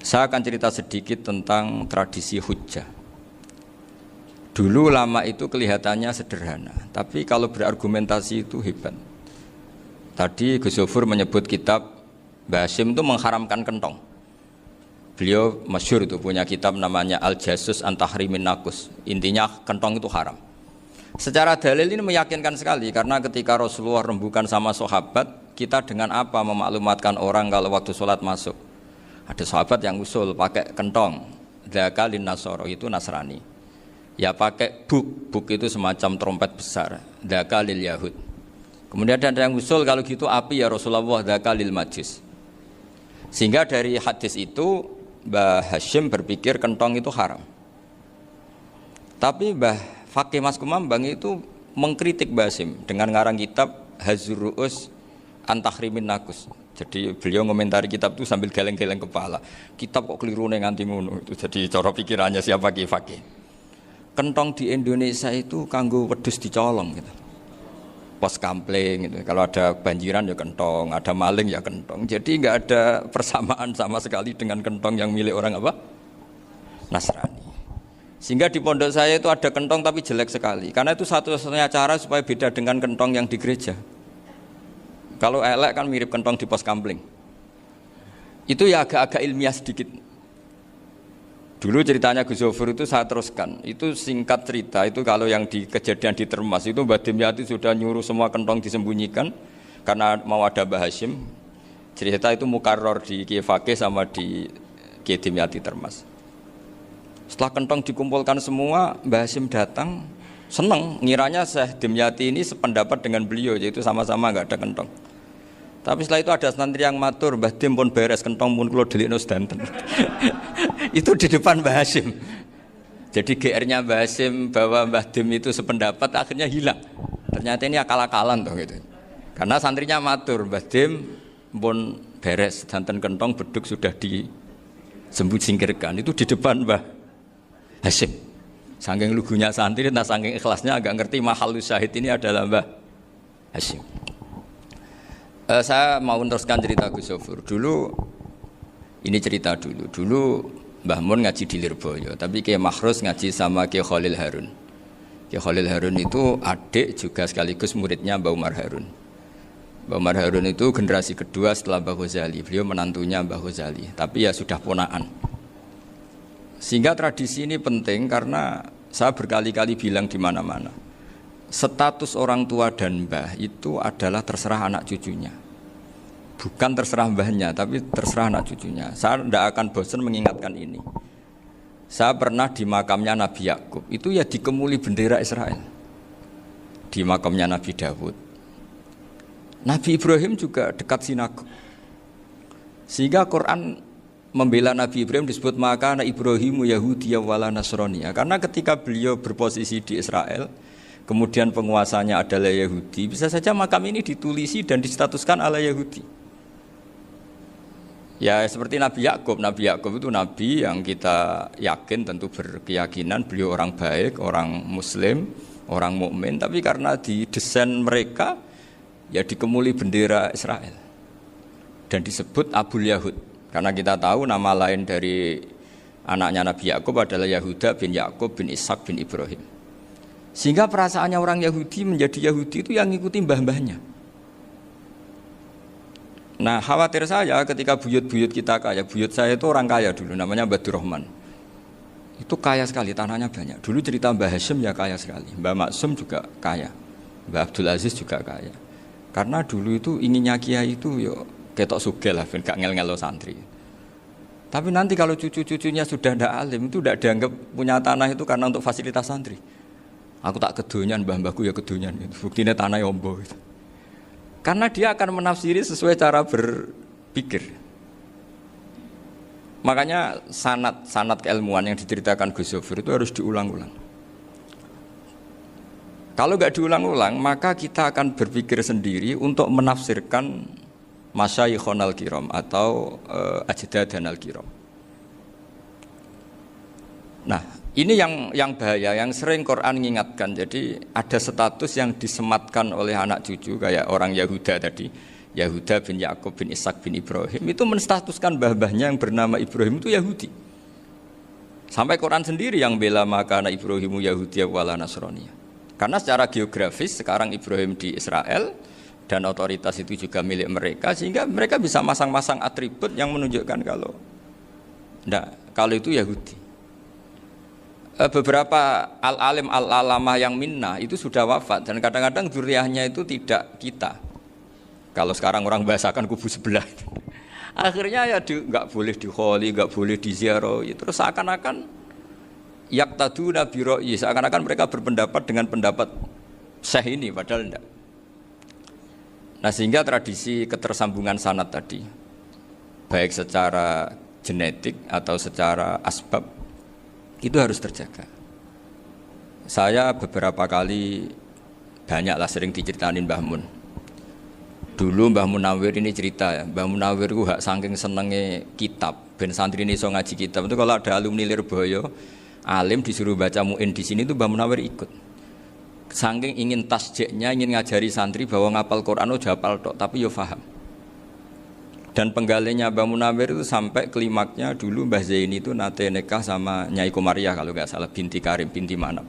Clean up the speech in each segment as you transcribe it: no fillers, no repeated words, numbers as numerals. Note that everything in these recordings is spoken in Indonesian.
Saya akan cerita sedikit tentang tradisi hujjah. Dulu lama itu kelihatannya sederhana, tapi kalau berargumentasi itu hebat. Tadi Gus Zofur menyebut kitab Mbah Hasyim itu mengharamkan kentong. Beliau masyhur itu punya kitab namanya Al-Jasus an Tahrimin Nakus. Intinya kentong itu haram. Secara dalil ini meyakinkan sekali, karena ketika Rasulullah rembukan sama sahabat, kita dengan apa memaklumatkan orang kalau waktu sholat masuk? Ada sahabat yang usul pakai kentong, dzaka lin nasara, itu Nasrani. Ya pakai buk itu semacam trompet besar, dzaka lil yahud. Kemudian ada yang usul kalau gitu api ya Rasulullah, dzaka lil majus. Sehingga dari hadis itu Mbah Hasyim berpikir kentong itu haram. Tapi Mbah Fakih Mas Kumambang itu mengkritik Mbah Hasyim dengan ngarang kitab Hazur Ru'us an Tahrimin Nakus. Jadi beliau ngomentari kitab itu sambil geleng-geleng kepala. Kitab kok keliru nganti ngono. Itu jadi cara pikirannya siapa Ki Fakih. Kentong di Indonesia itu kanggo wedhus dicolong gitu. Pos kampling gitu. Kalau ada banjiran ya kentong, ada maling ya kentong. Jadi enggak ada persamaan sama sekali dengan kentong yang milik orang apa? Nasrani. Sehingga di pondok saya itu ada kentong tapi jelek sekali. Karena itu satu-satunya cara supaya beda dengan kentong yang di gereja. Kalau elek kan mirip kentong di pos kampling. Itu ya agak-agak ilmiah sedikit. Dulu ceritanya Gus Zofur itu saya teruskan. Itu singkat cerita, itu kalau yang di kejadian di Termas itu Mbah Dimyati sudah nyuruh semua kentong disembunyikan karena mau ada Mbah Hasyim. Cerita itu mukarrar di Kiai Fakih sama di Kiai Dimyati Termas. Setelah kentong dikumpulkan semua, Mbah Hasyim datang, senang, ngiranya Syekh Dimyati ini sependapat dengan beliau, yaitu sama-sama enggak ada kentong. Tapi setelah itu ada santri yang matur, Mbah Dim pun beres kentong pun kula delikno sedanten. Itu di depan Mbah Hasyim. Jadi GR-nya Mbah Hasyim bahwa Mbah Dim itu sependapat akhirnya hilang. Ternyata ini akal-akalan toh gitu. Karena santrinya matur, Mbah Dim pun beres sedanten kentong beduk sudah disingkirkan. Itu di depan Mbah Hasyim. Saking lugunya santri, nah saking ikhlasnya agak ngerti mahalus syahid ini adalah Mbah Hasyim. Saya mau meneruskan cerita Gus Zofur. Dulu Mbah Mun ngaji di Lirboyo, tapi Kiai Makhrus ngaji sama Kiai Khalil Harun. Kiai Khalil Harun itu adik juga sekaligus muridnya Mbah Umar Harun. Mbah Umar Harun itu generasi kedua setelah Mbah Ghazali. Beliau menantunya Mbah Ghazali, tapi ya sudah ponaan. Sehingga tradisi ini penting karena saya berkali-kali bilang di mana-mana. Status orang tua dan mbah itu adalah terserah anak cucunya. Bukan terserah mbahnya, tapi terserah anak cucunya. Saya tidak akan bosan mengingatkan ini. Saya pernah di makamnya Nabi Yakub, itu ya dikemuli bendera Israel. Di makamnya Nabi Dawud. Nabi Ibrahim juga dekat sinagog. Sehingga Quran membela Nabi Ibrahim disebut maka anak Ibrahimu Yahudi wala Nasrani. Karena ketika beliau berposisi di Israel, kemudian penguasanya adalah Yahudi, bisa saja makam ini ditulisi dan distatuskan ala Yahudi. Ya seperti Nabi Yakub. Nabi Yakub itu nabi yang kita yakin tentu berkeyakinan beliau orang baik, orang muslim, orang mukmin, tapi karena di desain mereka ya dikemuli bendera Israel dan disebut Abul Yahud. Karena kita tahu nama lain dari anaknya Nabi Yakub adalah Yahuda bin Yakub bin Ishak bin Ibrahim. Sehingga perasaannya orang Yahudi menjadi Yahudi itu yang ngikuti mbah-mbahnya. Nah khawatir saya ketika buyut-buyut kita kaya. Buyut saya itu orang kaya dulu, namanya Badur Rahman. Itu kaya sekali, tanahnya banyak. Dulu cerita Mbah Hasyim ya kaya sekali. Mbah Maksum juga kaya, Mbah Abdul Aziz juga kaya. Karena dulu itu inginnya kiai itu yo ketok sugih lah, gak ngel-ngelo santri. Tapi nanti kalau cucu-cucunya sudah ndak alim, itu ndak dianggap punya tanah itu karena untuk fasilitas santri. Aku tak kedonyan, mbah-mbahku ya kedonyan. Buktinya tanah ombo. Karena dia akan menafsiri sesuai cara berpikir. Makanya sanad keilmuan yang diceritakan Gus Zofur itu harus diulang-ulang. Kalau nggak diulang-ulang, maka kita akan berpikir sendiri untuk menafsirkan masyayikhon al-kiram atau ajdadan al-kiram. Nah, ini yang bahaya, yang sering Quran mengingatkan. Jadi ada status yang disematkan oleh anak cucu kayak orang Yahuda tadi. Yahuda bin Yakub bin Ishak bin Ibrahim itu menstatuskan mbah-mbahnya yang bernama Ibrahim itu Yahudi. Sampai Quran sendiri yang bela makana Ibrahimu Yahudi wala Nasrani. Karena secara geografis sekarang Ibrahim di Israel dan otoritas itu juga milik mereka, sehingga mereka bisa masang-masang atribut yang menunjukkan kalau itu Yahudi. Beberapa al-alim al-alamah yang minnah itu sudah wafat dan kadang-kadang dzurriyyahnya itu tidak kita. Kalau sekarang orang bahasakan kubu sebelah. Akhirnya ya nggak boleh dikholi, nggak boleh diziarah. Terus seakan-akan yaqtaduna bi ra'yi, seakan-akan mereka berpendapat dengan pendapat syekh ini, padahal enggak. Nah sehingga tradisi ketersambungan sanad tadi, baik secara genetik atau secara asbab, itu harus terjaga. Saya beberapa kali banyaklah sering diceritain Mbah Mun. Dulu Mbah Munawir ini cerita ya, Mbah Munawir itu saking senenge kitab, ben santri ini iso ngaji kitab. Itu kalau ada alumni Lirboyo, alim disuruh baca muin di sini itu Mbah Munawir ikut. Saking ingin tasjiknya, ingin ngajari santri bahwa ngapal Quran udah hafal tok, tapi yo paham. Dan penggalinya Mbah Munawir itu sampai klimaknya dulu Mbah Zaini itu nate nikah sama Nyai Komariah kalau nggak salah, binti Karim, binti Manap.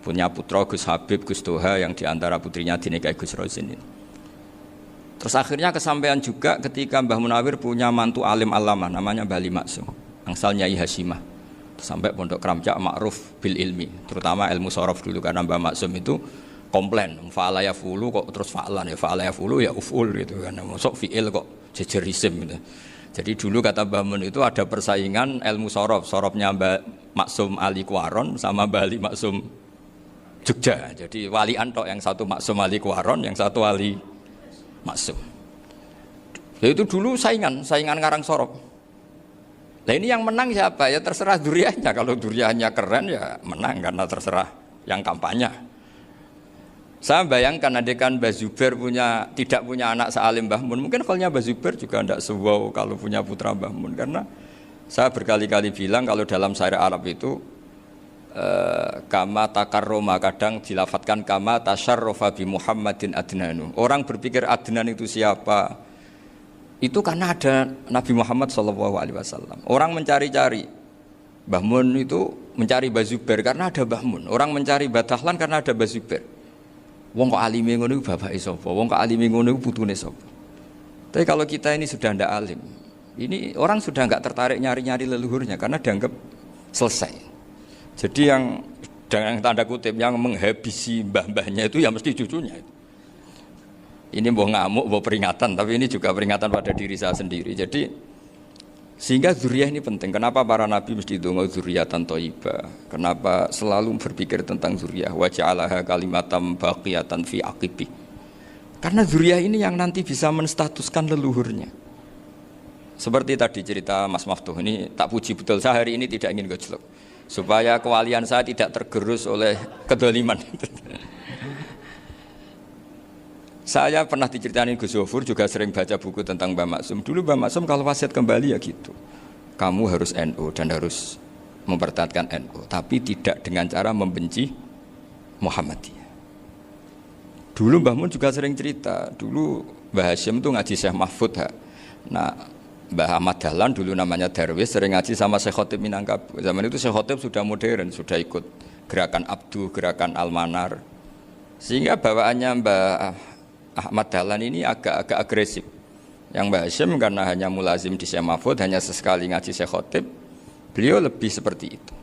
Punya putra Gus Habib, Gus Toha yang diantara putrinya dinikahi Gus Rosin ini. Terus akhirnya kesampaian juga ketika Mbah Munawir punya mantu alim alamah namanya Mbah Ali Maksum, angsal Nyai Hasyimah. Sampai pondok Kramjak makruf bil ilmi, terutama ilmu sorof dulu karena Mbah Maksum itu komplain, fa'ala yafulu kok terus fa'lan ya, fa'ala yafulu ya uf'ul gitu kan, masuk fi'il kok jejer isim gitu. Jadi dulu kata Mbah Mun itu ada persaingan ilmu sorof, sorofnya Mbah Maksum Ali Kuaron sama Mbah Ali Maksum Jogja. Jadi wali antok, yang satu Maksum Ali Kuaron, yang satu Ali Maksum. Ya itu dulu saingan ngarang sorof. Nah ini yang menang siapa? Ya terserah duriannya. Kalau duriannya keren ya menang karena terserah yang kampanye. Saya bayangkan adekan Mbah Zubair tidak punya anak sealim Mbah Mun, mungkin kalau Mbah Zubair juga tidak sewow kalau punya putra Mbah Mun, karena saya berkali-kali bilang kalau dalam syair Arab itu kama takarroma, kadang dilafatkan kama tasyarrofa bi Muhammadin adnanu. Orang berpikir Adnan itu siapa? Itu karena ada Nabi Muhammad SAW. Orang mencari-cari Mbah Mun itu mencari Mbah Zubair karena ada Mbah Mun. Orang mencari Mbah Dahlan karena ada Mbah Zubair. Wong kok alime ngono iku bapake sapa? Wong kok alime ngono iku putune sapa? Tapi kalau kita ini sudah ndak alim, ini orang sudah enggak tertarik nyari-nyari leluhurnya karena dianggap selesai. Jadi yang dengan tanda kutip yang menghabisi mbah-mbahnya itu ya mesti cucunya itu. Ini mbok ngamuk, mbok peringatan, tapi ini juga peringatan pada diri saya sendiri. Jadi sehingga dzurriyyah ini penting. Kenapa para nabi mesti donga dzurriyyatan thayyibah? Kenapa selalu berpikir tentang dzurriyyah? Wa ja'alaha kalimatam baqiyatan fi aqibi. Karena dzurriyyah ini yang nanti bisa menstatuskan leluhurnya. Seperti tadi cerita Mas Maftuh ini, tak puji betul, saya hari ini tidak ingin gojlok supaya kewalian saya tidak tergerus oleh kedoliman. Saya pernah diceritain Gus Zofur, juga sering baca buku tentang Mbah Maksum. Dulu Mbah Maksum kalau wasiat kembali ya gitu, kamu harus NU dan harus mempertahankan NU, tapi tidak dengan cara membenci Muhammadiyah. Dulu Mbah Mun juga sering cerita, dulu Mbah Hasyim itu ngaji Syekh Mahfud. Nah, Mbah Ahmad Dahlan dulu namanya Darwis, sering ngaji sama Syekh Khotib Minangkabau. Zaman itu Syekh Khotib sudah modern, sudah ikut gerakan Abdu, gerakan Almanar. Sehingga bawaannya Mbah Ahmad Dahlan ini agak agresif. Yang Mbah Hasyim karena hanya mulazim di Syekh Mahfud, hanya sesekali ngaji Syekh Khotib, beliau lebih seperti itu.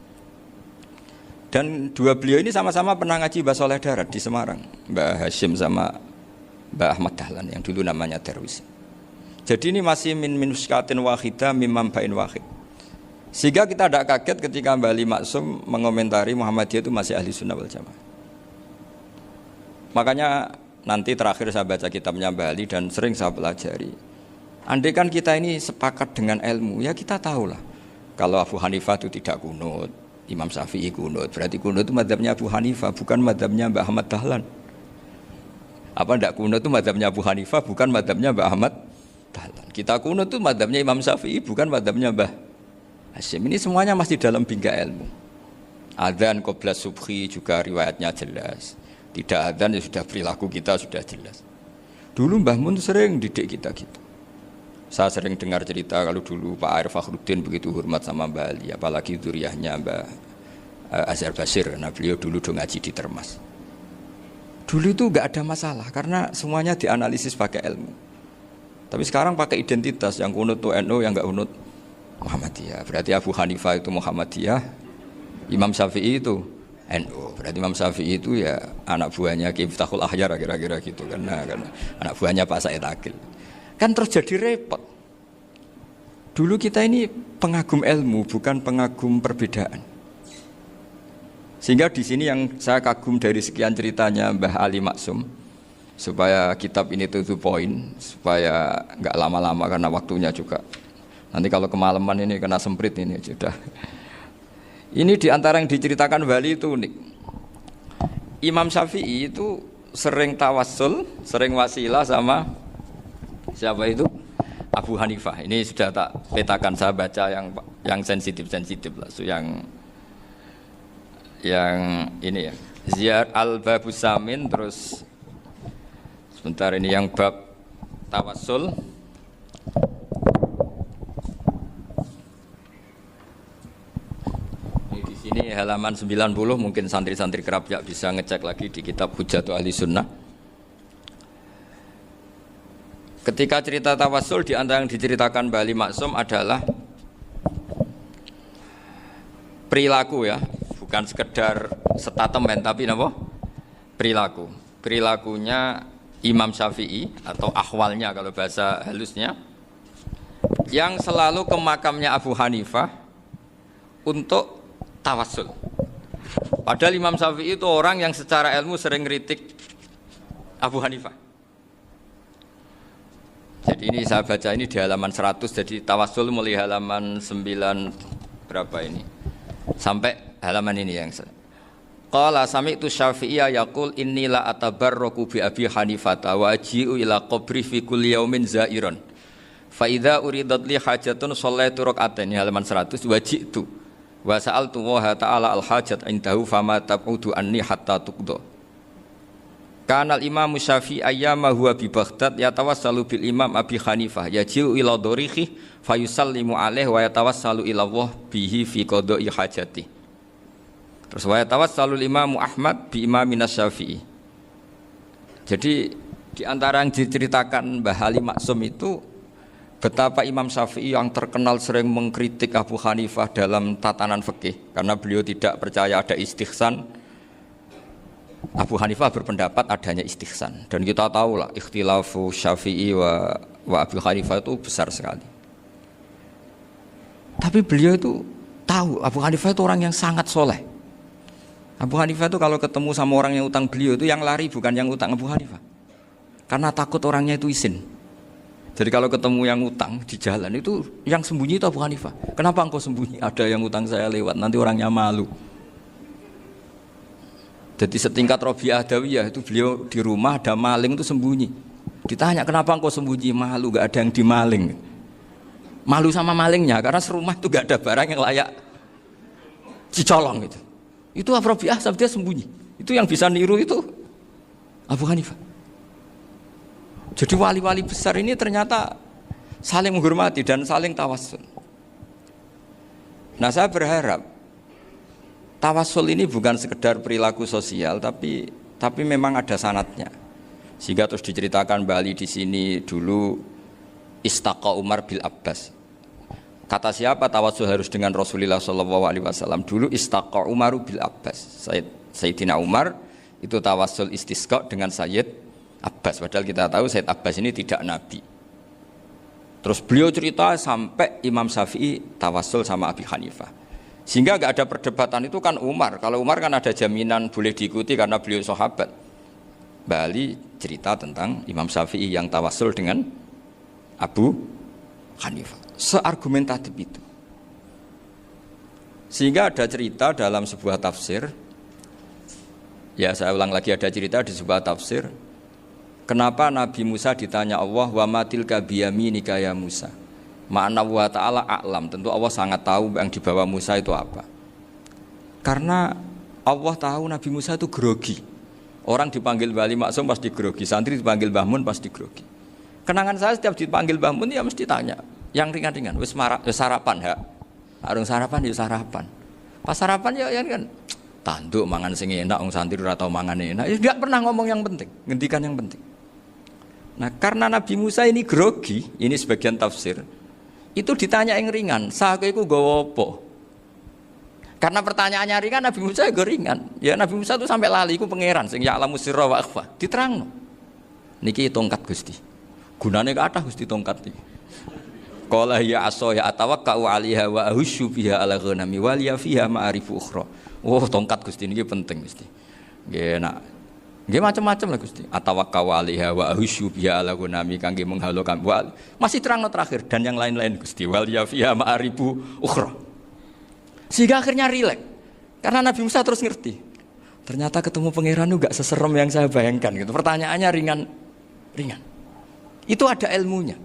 Dan dua beliau ini sama-sama pernah ngaji Mbah Soleh Darat di Semarang, Mbah Hasyim sama Mbah Ahmad Dahlan yang dulu namanya Darwis. Jadi ini masih min minuskatin wahidah mimam bain wahid. Sehingga kita tidak kaget ketika Mbah Ali Maksum mengomentari Muhammadiyah itu masih ahli sunnah wal jamaah. Makanya nanti terakhir saya baca kitabnya Mbah Ali dan sering saya pelajari. Andai kan kita ini sepakat dengan ilmu, ya kita tahulah. Kalau Abu Hanifah itu tidak kunut, Imam Syafi'i kunut, berarti kunut itu mazhabnya Abu Hanifah, bukan mazhabnya Mbah Ahmad Dahlan. Apa tidak kunut itu mazhabnya Abu Hanifah, bukan mazhabnya Mbah Ahmad Dahlan. Kita kunut itu mazhabnya Imam Syafi'i, bukan mazhabnya Mbah Hasyim. Ini semuanya masih dalam bingkai ilmu. Adzan qabla subhi juga riwayatnya jelas. Tidak adzan ya sudah perilaku kita sudah jelas. Dulu Mbah Mun sering didik kita gitu. Saya sering dengar cerita kalau dulu Pak Arif Fakhruddin begitu hormat sama Mbah Ali, apalagi dzurriahnya Mbah Azhar Basir, karena beliau dulu do ngaji di Termas. Dulu itu nggak ada masalah karena semuanya dianalisis pakai ilmu. Tapi sekarang pakai identitas, yang kunut itu NU, yang nggak kunut Muhammadiyah. Berarti Abu Hanifah itu Muhammadiyah, Imam Syafi'i itu NU. Berarti Imam Syafi'i itu ya anak buahnya Ki Miftahul Ahyar kira-kira gitu kan anak buahnya Pak Said Akil. Kan terus jadi repot. Dulu kita ini pengagum ilmu, bukan pengagum perbedaan. Sehingga di sini yang saya kagum dari sekian ceritanya Mbah Ali Maksum, supaya kitab ini to the point, supaya nggak lama-lama karena waktunya juga. Nanti kalau kemalaman ini kena semprit ini sudah. Ini diantara yang diceritakan Bali itu unik. Imam Syafi'i itu sering tawassul, sering wasilah sama siapa itu? Abu Hanifah. Ini sudah tak petakan, saya baca yang sensitif lah, so yang ini ya. Ziyar al-Babus Samin, terus sebentar ini yang bab tawassul. Ini di sini halaman 90, mungkin santri-santri kerap ya bisa ngecek lagi di kitab Hujjatul Ahli Sunnah. Ketika cerita tawassul, di antara yang diceritakan Mbah Ali Maksum adalah perilaku ya, bukan sekedar statement tapi apa? Perilaku. Perilakunya Imam Syafi'i atau ahwalnya kalau bahasa halusnya, yang selalu ke makamnya Abu Hanifah untuk tawassul. Padahal Imam Syafi'i itu orang yang secara ilmu sering kritik Abu Hanifah. Jadi ini saya baca ini di halaman 100, jadi tawassul mulai halaman 9 berapa ini sampai halaman ini yang qala sami'tu Syafi'iyya yaqul inni la atabarraku bi Abi Hanifah wa aji'u ila qabri fi kulli yaumin zairan fa idza uridat li hajatun shallaitu rak'atain, halaman 100, waji'tu wa sa'altu wa ta'ala al hajat indahu fama tab'udu anni hatta tuqda. Kanal Imam Syafi'i ayyama huwa bi Baghdad yatawassalu bil Imam Abi Hanifah yaji'u ila dorihi fayusallimu alaihi wa yatawassalu ila Allah bihi fi qada'i hajati. Terus wa yatawassalu Imam Ahmad bi Imamina Syafi'i. Jadi di antara yang diceritakan Mbah Ali Maksum itu betapa Imam Syafi'i yang terkenal sering mengkritik Abu Hanifah dalam tatanan fikih karena beliau tidak percaya ada istihsan. Abu Hanifah berpendapat adanya istihsan, dan kita tahu lah ikhtilafu Syafi'i wa Abu Hanifah itu besar sekali. Tapi beliau itu tahu Abu Hanifah itu orang yang sangat soleh. Abu Hanifah itu kalau ketemu sama orang yang utang beliau itu yang lari bukan yang utang Abu Hanifah, karena takut orangnya itu izin. Jadi kalau ketemu yang utang di jalan itu yang sembunyi itu Abu Hanifah. Kenapa engkau sembunyi? Ada yang utang saya lewat, nanti orangnya malu. Jadi setingkat Robi'ah Adawiyah itu beliau di rumah ada maling itu sembunyi. Ditanya kenapa engkau sembunyi? Malu, gak ada yang dimaling. Malu sama malingnya karena serumah itu gak ada barang yang layak dicolong gitu. Itu Robi'ah dia sembunyi. Itu yang bisa niru itu Abu Hanifah. Jadi wali-wali besar ini ternyata saling menghormati dan saling tawassul. Nah saya berharap tawassul ini bukan sekedar perilaku sosial, tapi memang ada sanadnya. Sehingga terus diceritakan Bali di sini dulu istaqa Umar bil Abbas. Kata siapa tawassul harus dengan Rasulullah SAW? Dulu istaqa Umar bil Abbas. Sayyidina Umar itu tawassul istisqa dengan Sayyid Abbas. Padahal kita tahu Sayyid Abbas ini tidak nabi. Terus beliau cerita sampai Imam Syafi'i tawassul sama Abi Hanifah. Sehingga enggak ada perdebatan itu kan Umar. Kalau Umar kan ada jaminan boleh diikuti karena beliau sahabat. Bali cerita tentang Imam Syafi'i yang tawassul dengan Abu Hanifah. Seargumentatif itu. Sehingga ada cerita dalam sebuah tafsir. Ya saya ulang lagi, ada cerita di sebuah tafsir. Kenapa Nabi Musa ditanya Allah, wa ma tilka biyaminika ya Musa? Ma'ana wa ta'ala a'lam. Tentu Allah sangat tahu yang dibawa Musa itu apa. Karena Allah tahu Nabi Musa itu grogi. Orang dipanggil Wali Maksum pasti grogi, santri dipanggil Mbah Mun pasti grogi. Kenangan saya setiap dipanggil Mbah Mun ya mesti tanya, yang ringan-ringan, wis sarapan ya. Arung sarapan ya sarapan. Pas sarapan ya kan tanduk mangan sing enak, wong santri ora tau mangan enak. Ya enggak pernah ngomong yang penting, ngendikan yang penting. Nah, karena Nabi Musa ini grogi, ini sebagian tafsir. Itu ditanya yang ringan, sake iku nggawa apa? Karena pertanyaannya ringan, Nabi Musa juga ringan. Ya Nabi Musa itu sampai lali, itu pangeran sing ya'lamu sirra wa akhfa. Diterangno. Niki tongkat Gusti. Gunane kathah Gusti tongkat iki. Qala ya asaya atawakkau 'alaiha wa ahusyu biha 'ala ghanami wa liya fiha ma'arifu ukhra. Oh, tongkat Gusti niki penting Gusti. Nggih nak. Nggih macam-macam lah Gusti. Atawakkau 'alaiha wa ahusyu biha 'ala ghanami kangge menghalukan. Masih terangno terakhir dan yang lain-lain Gusti. Wa liya fiha ma'arifu ukhra. Sehingga akhirnya rileks. Karena Nabi Musa terus ngerti. Ternyata ketemu pangeran itu gak seserem yang saya bayangkan gitu. Pertanyaannya ringan. Itu ada ilmunya.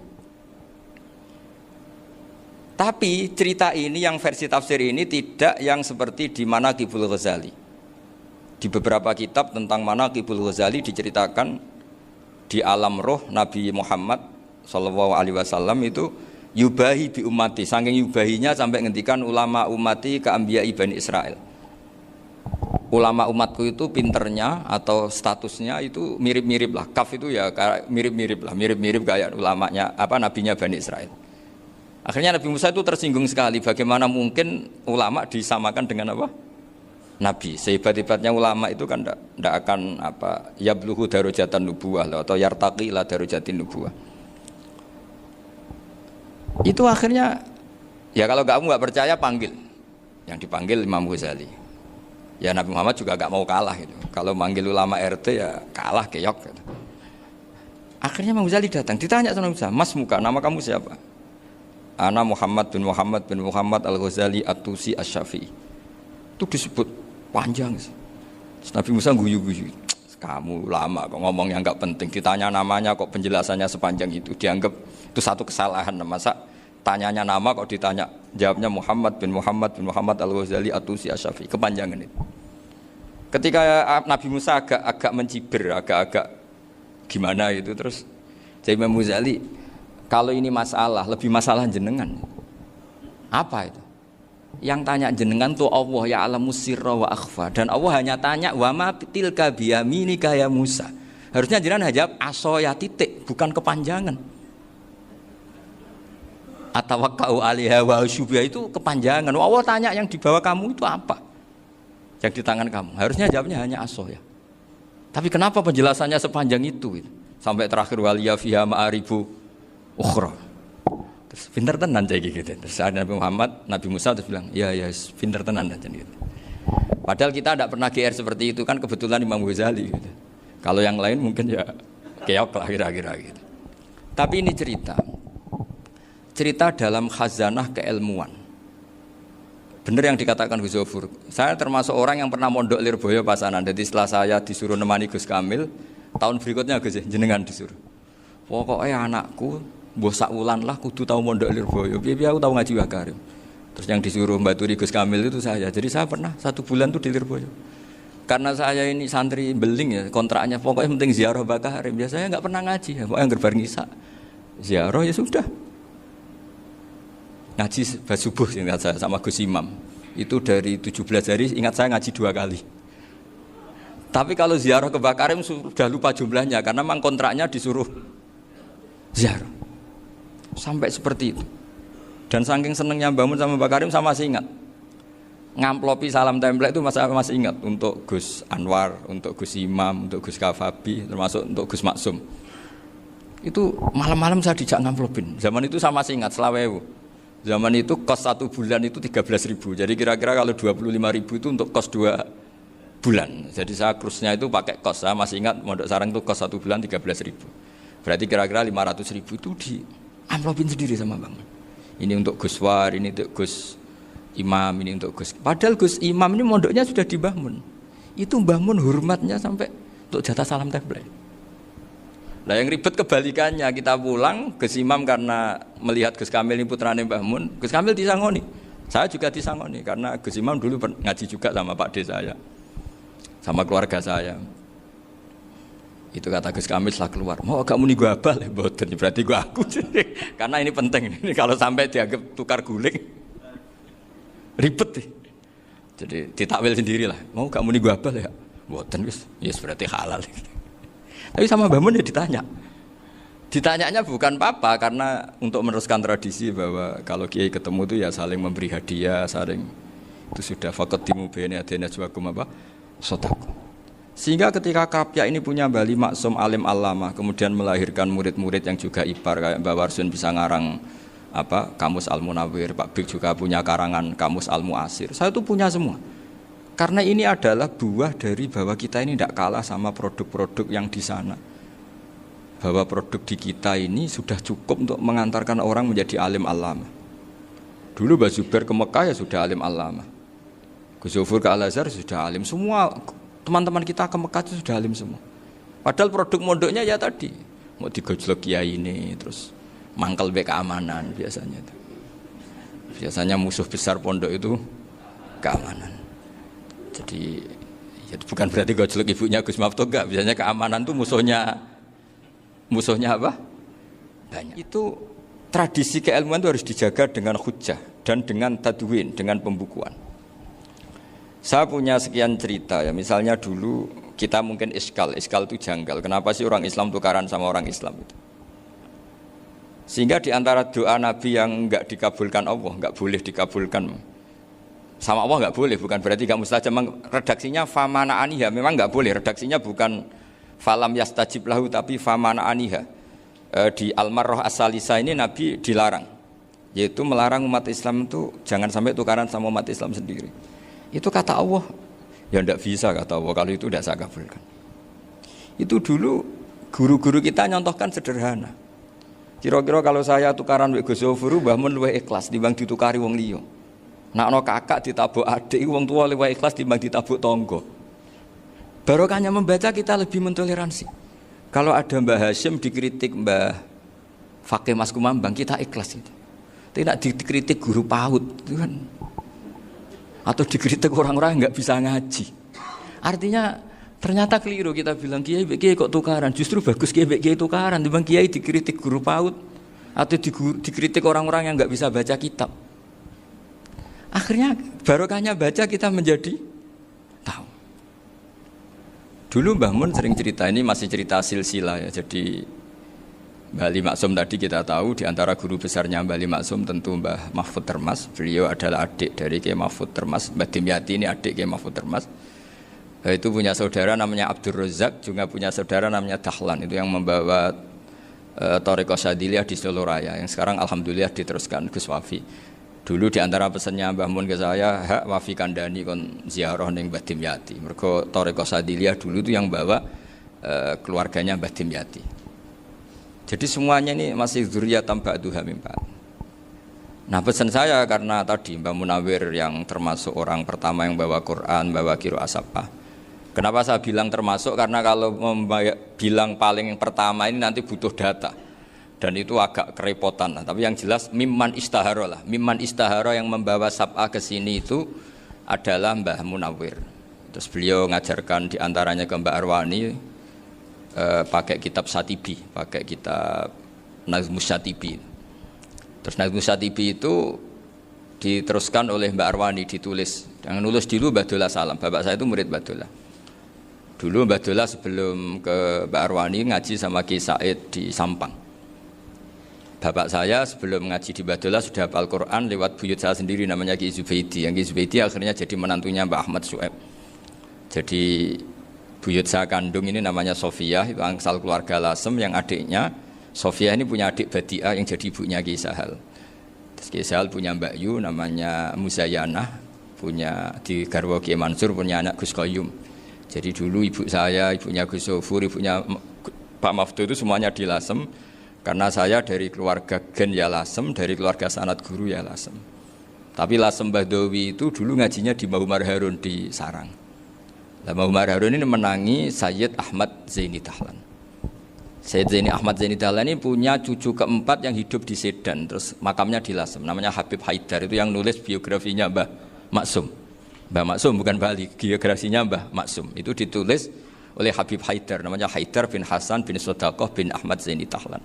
Tapi cerita ini yang versi tafsir ini tidak yang seperti di Manaqibul Ghazali. Di beberapa kitab tentang Manaqibul Ghazali diceritakan di alam roh Nabi Muhammad SAW itu yubahi bi ummati, saking yubahinya sampai ngendikan ulama ummati ke anbiya'i Bani Israel. Ulama umatku itu pinternya atau statusnya itu mirip-mirip lah. Kaf itu ya mirip-mirip kayak ulamanya nabinya Bani Israel. Akhirnya Nabi Musa itu tersinggung sekali, bagaimana mungkin ulama disamakan dengan apa? Nabi. Sehebat-hebatnya ulama itu kan tidak akan yabluhu darajatan nubuwah atau yartaqi ila darajatin nubuwah. Itu akhirnya ya kalau kamu nggak percaya panggil, yang dipanggil Imam Ghazali. Ya Nabi Muhammad juga nggak mau kalah gitu. Kalau manggil ulama RT ya kalah keok. Gitu. Akhirnya Imam Ghazali datang, ditanya sama Musa, Mas muka nama kamu siapa? Ana Muhammad bin Muhammad Al Ghazali At-Tusi Asy-Syafi'i. Itu disebut panjang sih. Nabi Musa guyu-guyu. Kamu ulama kok ngomong yang nggak penting, ditanya namanya kok penjelasannya sepanjang itu, dianggap itu satu kesalahan. Masa tanyanya nama kok ditanya jawabnya Muhammad bin Muhammad Al-Ghazali At-Tusi Asy-Syafi'i, kepanjangan itu. Ketika Nabi Musa agak mencibir, agak gimana itu, terus jadi Imam Ghazali, kalau ini masalah, lebih masalah jenengan. Apa itu? Yang tanya jenengan tuh Allah ya alamu sirra wa akhfa, dan Allah hanya tanya wa ma tilka biyaminika ya Musa. Harusnya jenengan jawab asoya titik, bukan kepanjangan. Atawakkau 'alaiha wa syubha itu kepanjangan. Allah tanya yang di bawah kamu itu apa? Yang di tangan kamu. Harusnya jawabnya hanya asoya. Tapi kenapa penjelasannya sepanjang itu? Sampai terakhir waliya fiha ma'aribu ukhra. Terus pinter tenan kayak gitu. Terus ada Nabi Musa terus bilang, ya pinter tenan aja gitu. Padahal kita tidak pernah GR seperti itu kan, kebetulan Imam Ghazali gitu. Kalau yang lain mungkin ya keok lah kira-kira gitu. Tapi ini cerita dalam khazanah keilmuan. Benar yang dikatakan Gus Zofur. Saya termasuk orang yang pernah mondok Lirboyo Pasanan. Jadi setelah saya disuruh nemani Gus Kamil, tahun berikutnya Gus jenengan disuruh. Pokoknya anakku mbok sak wulan lah kudu tahu mondok Lirboyo. Piye aku tahu ngaji Wakarim. Terus yang disuruh mbaturi Gus Kamil itu saya. Jadi saya pernah 1 bulan tuh di Lirboyo. Karena saya ini santri beling ya, kontraknya pokoknya penting ziarah Bakarim. Biasanya enggak pernah ngaji ya, pokoknya gerbar ngisa. Ziarah ya sudah. Ngaji subuh ingat saya sama Gus Imam. Itu dari 17 hari ingat saya ngaji 2 kali. Tapi kalau ziarah ke Bakarim sudah lupa jumlahnya karena memang kontraknya disuruh ziarah. Sampai seperti itu. Dan saking senengnya bangun sama Mbak Karim saya masih ingat. Ngamplopi salam template itu masih ingat untuk Gus Anwar, untuk Gus Imam, untuk Gus Kafabi, termasuk untuk Gus Maksum. Itu malam-malam saya dijak ngamplopin. Zaman itu saya masih ingat selawewu. Zaman itu kos 1 bulan itu 13.000. Jadi kira-kira kalau 25.000 itu untuk kos 2 bulan. Jadi saya krusnya itu pakai kos. Saya masih ingat Mondok Sarang itu kos 1 bulan 13.000. Berarti kira-kira 500.000 itu di amplopin sendiri sama Bang. Ini untuk Gus War, ini untuk Gus Imam, ini untuk Gus. Padahal Gus Imam ini mondoknya sudah di Mbah Mun. Itu Mbah Mun hormatnya sampai untuk jatah salam template. Lah yang ribet kebalikannya, kita pulang Gus Imam karena melihat Gus Kamil ini putrane Mbah Mun, Gus Kamil disangoni. Saya juga disangoni karena Gus Imam dulu ngaji juga sama Pak D saya. Sama keluarga saya. Itu kata Gus Kamil setelah keluar, mau agak muni gua abal ya, boten berarti gua aku. Karena ini penting, ini kalau sampai dianggap tukar guling, ribet nih. Jadi ditakwil sendiri lah, mau gak muni gua abal ya, boten wis, yes berarti halal. Tapi sama Mbah Mun ya ditanya. Ditanyanya bukan apa karena untuk meneruskan tradisi bahwa kalau kiai ketemu itu ya saling memberi hadiah, saling itu sudah faqaddimu baina yadayna najwakum apa? Shadaqah. Sehingga ketika Krapyak ini punya Bali Maksum alim alama, kemudian melahirkan murid-murid yang juga ibar kayak Mbak Warsun bisa ngarang apa Kamus Al-Munawwir, Pak Bik juga punya karangan Kamus Al-Mu'asir. Saya itu punya semua. Karena ini adalah buah dari bahwa kita ini tidak kalah sama produk-produk yang di sana. Bahwa produk di kita ini sudah cukup untuk mengantarkan orang menjadi alim alama. Dulu Mbak Zubair ke Mekah ya sudah alim alama. Gus Zufur ke Al-Azhar sudah alim semua. Teman-teman kita ke Mekah itu sudah alim semua. Padahal produk mondoknya ya tadi mau digojlok kiai ini, terus mangkel be keamanan biasanya itu. Biasanya musuh besar pondok itu keamanan. Jadi ya bukan berarti gojlok ibunya Gus Maftuh enggak. Biasanya keamanan itu musuhnya apa? Banyak. Itu tradisi keilmuan itu harus dijaga dengan hujjah dan dengan tadwin, dengan pembukuan. Saya punya sekian cerita ya, misalnya dulu kita mungkin iskal itu janggal. Kenapa sih orang Islam tukaran sama orang Islam itu? Sehingga di antara doa Nabi yang enggak dikabulkan Allah, enggak boleh dikabulkan sama Allah enggak boleh, bukan berarti enggak mustajab. Redaksinya famana aniha, memang enggak boleh. Redaksinya bukan falam yastajib lahu tapi famana aniha. Di Al-Marrah As-Salisa ini Nabi dilarang, yaitu melarang umat Islam itu jangan sampai tukaran sama umat Islam sendiri. Itu kata Allah, ya tidak bisa kata Allah, kalau itu tidak saya kabulkan. Itu dulu guru-guru kita nyontohkan sederhana. Kira-kira kalau saya tukaran wek Gus Zofuru, Mbah Mun luwih ikhlas timbang ditukari wong liya. Nek ana kakak ditabuk adik, wong tua luwih ikhlas timbang ditabuk tangga. Barokahnya membaca kita lebih mentoleransi. Kalau ada Mbah Hashim dikritik Mbah Fakih Mas Kumambang, kita ikhlas itu. Tidak dikritik guru PAUD, itu kan. Atau dikritik orang-orang yang nggak bisa ngaji. Artinya ternyata keliru kita bilang kiai kok tukaran. Justru bagus kiai tukaran. Dibanding kiai dikritik guru PAUD atau dikritik orang-orang yang nggak bisa baca kitab. Akhirnya barokahnya baca kita menjadi tahu. Dulu Mbah Mun sering cerita, ini masih cerita silsilah ya. Jadi Mbah Ali Maksum tadi kita tahu di antara guru besarnya Mbah Ali Maksum tentu Mbah Mahfud Termas. Beliau adalah adik dari Kiai Mahfud Termas. Mbah Dimyati ini adik Kiai Mahfud Termas. Itu punya saudara namanya Abdul Razak, juga punya saudara namanya Dahlan. Itu yang membawa Thariqah Syadziliyah di Solo Raya, yang sekarang alhamdulillah diteruskan Gus Wafi. Dulu di antara pesannya Mbah Mun ke saya, hak Wafi kandani kon ziarah ning Mbah Dimyati. Mergo Thariqah Syadziliyah dulu itu yang bawa keluarganya Mbah Dimyati. Jadi semuanya ini masih dzurriyyatan ba'duha min ba'd. Nah pesan saya karena tadi Mbah Munawwir yang termasuk orang pertama yang bawa Quran, bawa qiraah sab'ah. Kenapa saya bilang termasuk? Karena kalau bilang paling yang pertama ini nanti butuh data. Dan itu agak kerepotan lah. Tapi yang jelas mimman istahara lah. Mimman istahara yang membawa sab'ah ke sini itu adalah Mbah Munawwir. Terus beliau ngajarkan diantaranya ke Mbak Arwani, pakai kitab Satibi, pakai kitab Nazmus Satibi. Terus Nazmus Satibi itu diteruskan oleh Mbak Arwani, ditulis. Yang nulis dulu Mbak Dola Salam. Bapak saya itu murid Mbak Dola. Dulu Mbak Dola sebelum ke Mbak Arwani ngaji sama Ki Said di Sampang. Bapak saya sebelum ngaji di Mbak Dola sudah hafal Quran lewat buyut saya sendiri namanya Ki Zubaidi. Yang Ki Zubaidi akhirnya jadi menantunya Mbak Ahmad Syuaib. Jadi buyut saya kandung ini namanya Sofia, itu angsal keluarga Lasem, yang adiknya Sofia ini punya adik Badiah yang jadi ibunya Ki Sahal. Terus Ki Sahal punya Mbak Yu namanya Muzayanah, punya di garwa Ki Mansur punya anak Gus Qayyum. Jadi dulu ibu saya, ibunya Gus Sofur, ibunya Pak Maftu itu semuanya di Lasem. Karena saya dari keluarga Gen ya Lasem, dari keluarga sanad guru ya Lasem. Tapi Lasem Bahdawi itu dulu ngajinya di Mbah Umar Harun di Sarang. Mbah Umar Harun ini menangi Sayyid Ahmad Zaini Dahlan. Sayyid Zaini Ahmad Zaini Dahlan ini punya cucu keempat yang hidup di Sedan, terus makamnya di Lasem, namanya Habib Haidar, itu yang nulis biografinya Mbah Maksum. Mbah Maksum bukan Bali, biografinya Mbah Maksum. Itu ditulis oleh Habib Haidar, namanya Haidar bin Hasan bin Sodaqoh bin Ahmad Zaini Tahlan.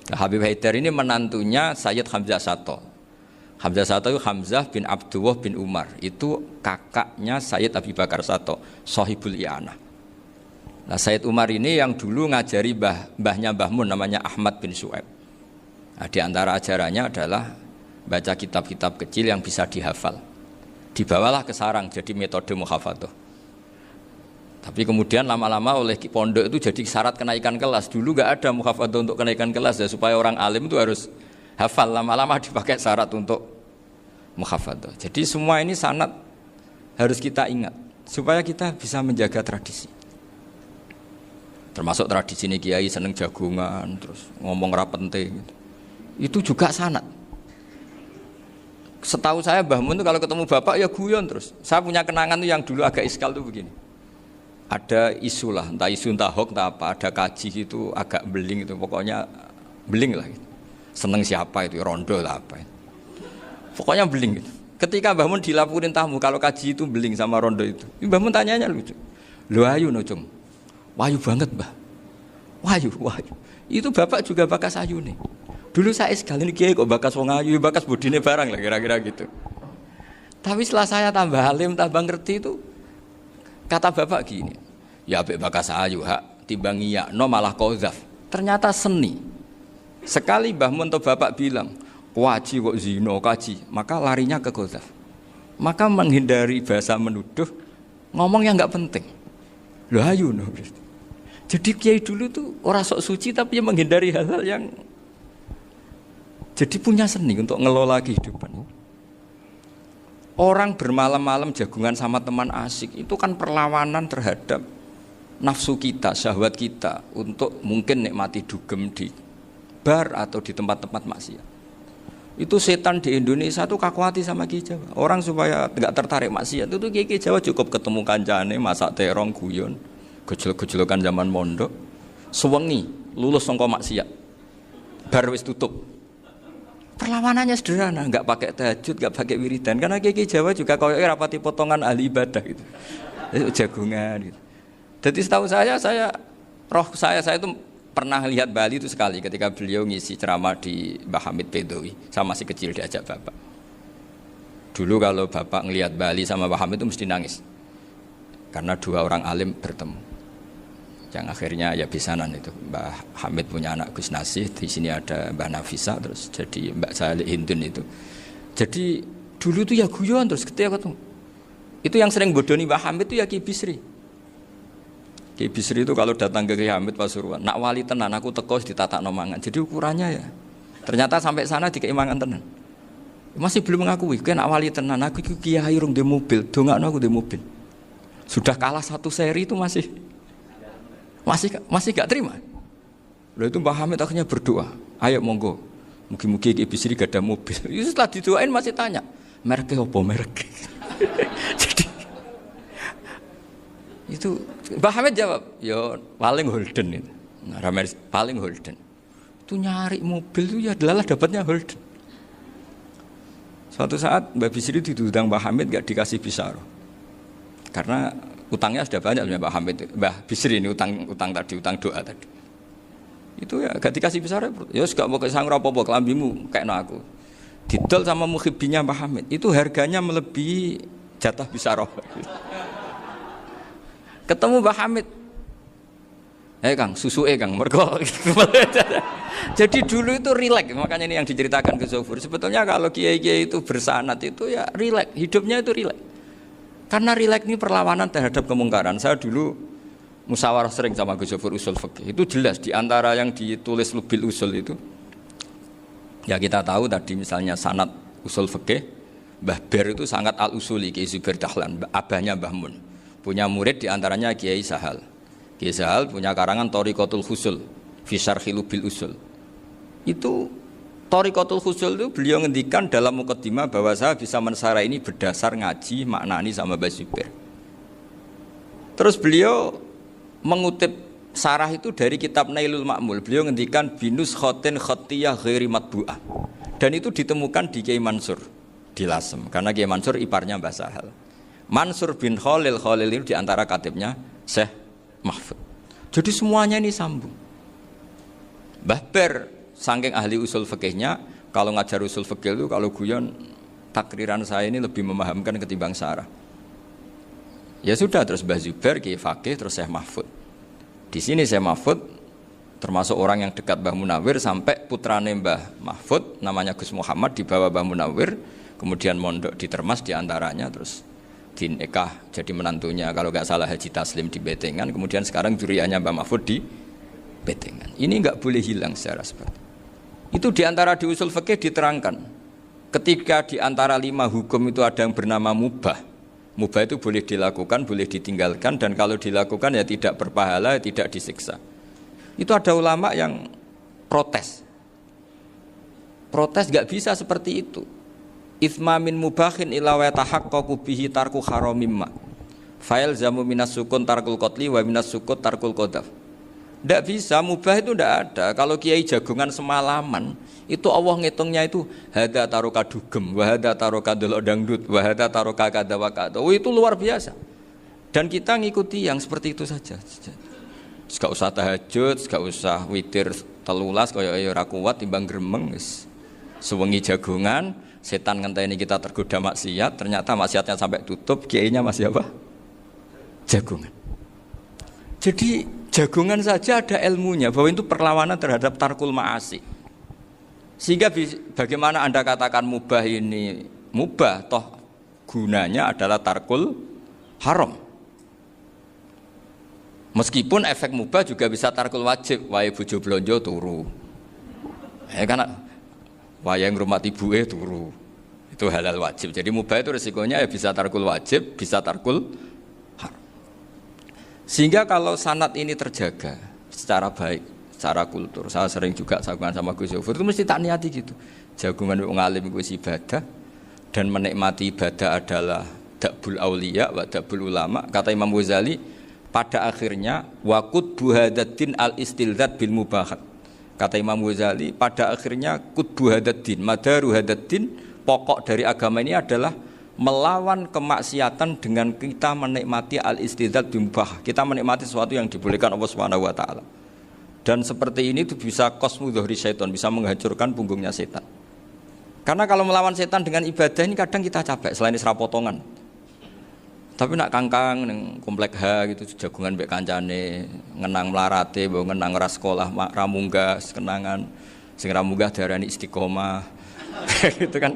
Nah, Habib Haidar ini menantunya Sayyid Hamzah Sato. Hamzah Sato itu Hamzah bin Abdullah bin Umar, itu kakaknya Sayyid Abi Bakar Sato, Sohibul I'anah. Nah, Sayyid Umar ini yang dulu ngajari mbahnya Mbah Mun namanya Ahmad bin Su'aib. Nah, di antara ajarannya adalah baca kitab-kitab kecil yang bisa dihafal. Dibawalah ke sarang jadi metode muhafadzah. Tapi kemudian lama-lama oleh pondok itu jadi syarat kenaikan kelas. Dulu nggak ada muhafadzah untuk kenaikan kelas ya, supaya orang alim itu harus hafal. Lama-lama dipakai syarat untuk muhafadzah. Jadi semua ini sanad harus kita ingat supaya kita bisa menjaga tradisi. Termasuk tradisi ini kiai seneng jagungan, terus ngomong penting. Itu juga sanad. Setahu saya Mbah Mun itu kalau ketemu bapak ya guyon terus. Saya punya kenangan tuh yang dulu agak iskal tuh begini. Ada isu lah, entah isu entah hoax entah apa, ada kaji itu agak beling itu, pokoknya beling lah gitu. Seneng siapa itu, rondo lah apa. Pokoknya beling gitu. Ketika Mbah Mun dilaporin tamu kalau kaji itu beling sama rondo itu. Mbah Mun tanyanya lucu. Lho ayu no cung. Wahyu banget, Mbah. Wahyu. Itu bapak juga bakas ayu nih. Dulu saya sekali ini kiai kok bakas wong ayu, bakas budine barang lah kira-kira gitu. Tapi setelah saya tambah alim, tambah ngerti itu, kata bapak gini, ya abek bakas ayu hak timbang iya, no malah kozaf. Ternyata seni. Sekali Mbah Mun atau bapak bilang, waji kok zino kaji, maka larinya ke kozaf. Maka menghindari bahasa menuduh, ngomong yang nggak penting. Loh ayu no. Jadi kiai dulu tuh orang sok suci tapi menghindari hal-hal yang jadi punya seni untuk ngelola kehidupan. Orang bermalam-malam jagungan sama teman asik itu kan perlawanan terhadap nafsu kita, syahwat kita untuk mungkin nikmati dugem di bar atau di tempat-tempat maksiat. Itu setan di Indonesia tuh kakuati sama Ki Jawa. Orang supaya tidak tertarik maksiat itu Ki Jawa cukup ketemu kancane masak terong guyon, gejolok-gejolokan zaman mondok, sewengi lulus sangka maksiat. Bar wis tutup. Perlawanannya sederhana, enggak pakai tahajud, enggak pakai wiridan, karena Ki Jawa juga koyoke rapati potongan ahli ibadah gitu. Itu jagungan gitu. Jadi setahu saya itu pernah lihat Bali itu sekali ketika beliau ngisi ceramah di Mbah Hamid Bedowi. Saya masih kecil diajak bapak. Dulu kalau bapak ngelihat Bali sama Mbah Hamid itu mesti nangis. Karena dua orang alim bertemu. Yang akhirnya ya bisanan itu. Mbah Hamid punya anak Gus Nasih, di sini ada Mbah Nafisa, terus jadi Mbak Salih Hindun itu. Jadi dulu itu ya guyon terus ketika ketemu. Itu yang sering bodoni Mbah Hamid itu ya Ki Bisri. Ki Bisri itu kalau datang ke Ki Hamid Pasuruan, nak wali tenan aku teko ditatak nomangan. Jadi ukurannya ya. Ternyata sampai sana dikei mangan tenan. Masih belum mengakui, kan nak wali tenan aku iki kiai rung di mobil, dongakno aku di mobil. Sudah kalah satu seri itu masih gak terima. Lalu itu Mbah Hamid akhirnya berdoa, ayo monggo, mugi-mugi Ki Bisri gak ada mobil. Itu setelah didoain masih tanya, mereknya apa merek? Jadi itu Mbah Hamid jawab, ya paling Holden itu. Nah, paling Holden. Itu nyari mobil itu ya adalah dapatnya Holden. Suatu saat Mbah Bisri diundang Mbah Hamid gak dikasih bisaroh. Karena utangnya sudah banyak Mbah Hamid, Mbah Bisri ini utang tadi, utang doa tadi. Itu ya gak dikasih bisaroh. Ya gak mau kesang apa-apa kelambimu kayak aku. Didol sama mukhibbinya Mbah Hamid. Itu harganya melebihi jatah bisaroh. Ketemu Mbah Hamid. Kang, susuke Kang, mergo. Jadi dulu itu rileks, makanya ini yang diceritakan ke Zofur. Sebetulnya kalau kiai-kiai itu bersanad itu ya rileks, hidupnya itu rileks. Karena rileks ini perlawanan terhadap kemungkaran. Saya dulu musyawarah sering sama Gus Zofur usul fikih. Itu jelas di antara yang ditulis Lubil Usul itu. Ya kita tahu tadi misalnya sanad usul fikih, Mbah Ber itu sangat al-usuli Kiai Zubair Dahlan, abahnya Mbah Mun. Punya murid di antaranya Kiai Sahal. Kiai Sahal punya karangan Thariqatul Husul fi Syarhi Lubil Usul. Itu Thariqatul Husul itu beliau ngendikan dalam mukaddimah bahwa saya bisa mensarai ini berdasar ngaji maknani sama Mbah Zubair. Terus beliau mengutip sarah itu dari kitab Nailul Ma'mul. Beliau ngendikan binus khotin khatiyah ghairi matbu'ah. Dan itu ditemukan di Kiai Mansur di Lasem. Karena Kiai Mansur iparnya Mbah Sahal. Mansur bin Khalil itu diantara katibnya Syekh mahfud. Jadi semuanya ini sambung. Mbah Ber saking ahli usul fikihnya, kalau ngajar usul fikih itu kalau guyon takriran saya ini lebih memahamkan ketimbang sarah. Ya sudah, terus Mbah Zubair Kiai Fakih, terus Syekh Mahfud. Di sini Syekh Mahfud termasuk orang yang dekat Mbah Munawir, sampai putrane Mbah Mahfud namanya Gus Muhammad dibawa Mbah Munawir, kemudian mondok di Termas diantaranya, terus dinikah jadi menantunya kalau nggak salah Haji Taslim di Betengan, kemudian sekarang juriannya Mbah Mahfud di Betengan. Ini nggak boleh hilang secara seperti itu. Diantara di usul fikih diterangkan, ketika diantara 5 hukum itu ada yang bernama mubah. Mubah itu boleh dilakukan, boleh ditinggalkan, dan kalau dilakukan ya tidak berpahala, tidak disiksa. Itu ada ulama yang protes. Protes nggak bisa seperti itu. Itsma min mubahin ila wa tahaqqaqu bihi tarku haramimma. Fa'il zamu minas sukun tarkul qatli wa minas sukut tarkul qadaf. Tidak bisa, mubah itu tidak ada. Kalau kiai jagongan semalaman, itu Allah ngitungnya itu hada taroka dugem, wahada taroka delok dangdut, wahada taroka kada wa kada. Oh, itu luar biasa. Dan kita ngikuti yang seperti itu saja. Gak usah tahajud, gak usah witir telulas kaya ora kuat timbang gremeng wis. Sewengi jagongan, setan ngenteni kita tergoda maksiat, ternyata maksiatnya sampai tutup, kiainya masih apa? Jagongan. Jadi jagongan saja ada ilmunya bahwa itu perlawanan terhadap tarkul ma'asi. Sehingga bagaimana Anda katakan mubah ini mubah, toh gunanya adalah tarkul haram. Meskipun efek mubah juga bisa tarkul wajib, wae bojo blonjo turu. Karena wae ngrumat ibuke turu. Itu halal wajib. Jadi mubah itu resikonya ya bisa tarkul wajib, bisa tarkul haram. Sehingga kalau sanad ini terjaga secara baik, secara kultur, saya sering juga jagungan sama Gus Yofur, itu mesti tak niati gitu. Jagungan wong alim kuwi ibadah, dan menikmati ibadah adalah dabul auliya wa dabul ulama. Kata Imam Ghazali, pada akhirnya waqud buhadatin al-istilzat bil mubahat. Kata Imam Ghazali, pada akhirnya qutbu hadatin, madaru hadatin, pokok dari agama ini adalah melawan kemaksiatan dengan kita menikmati al-istilzat bil mubah. Kita menikmati sesuatu yang dibolehkan Allah Subhanahu wa taala. Dan seperti ini itu bisa qasmu dhuhri syaitan, bisa menghancurkan punggungnya setan. Karena kalau melawan setan dengan ibadah ini kadang kita capek selain isra potongan. Tapi nak kangkang ning komplek H gitu jagungan mbek kancane, ngenang melarate, mbok ngenang ora sekolah, ra munggah kenangan. Sing ra munggah diarani istiqomah. Gitu kan.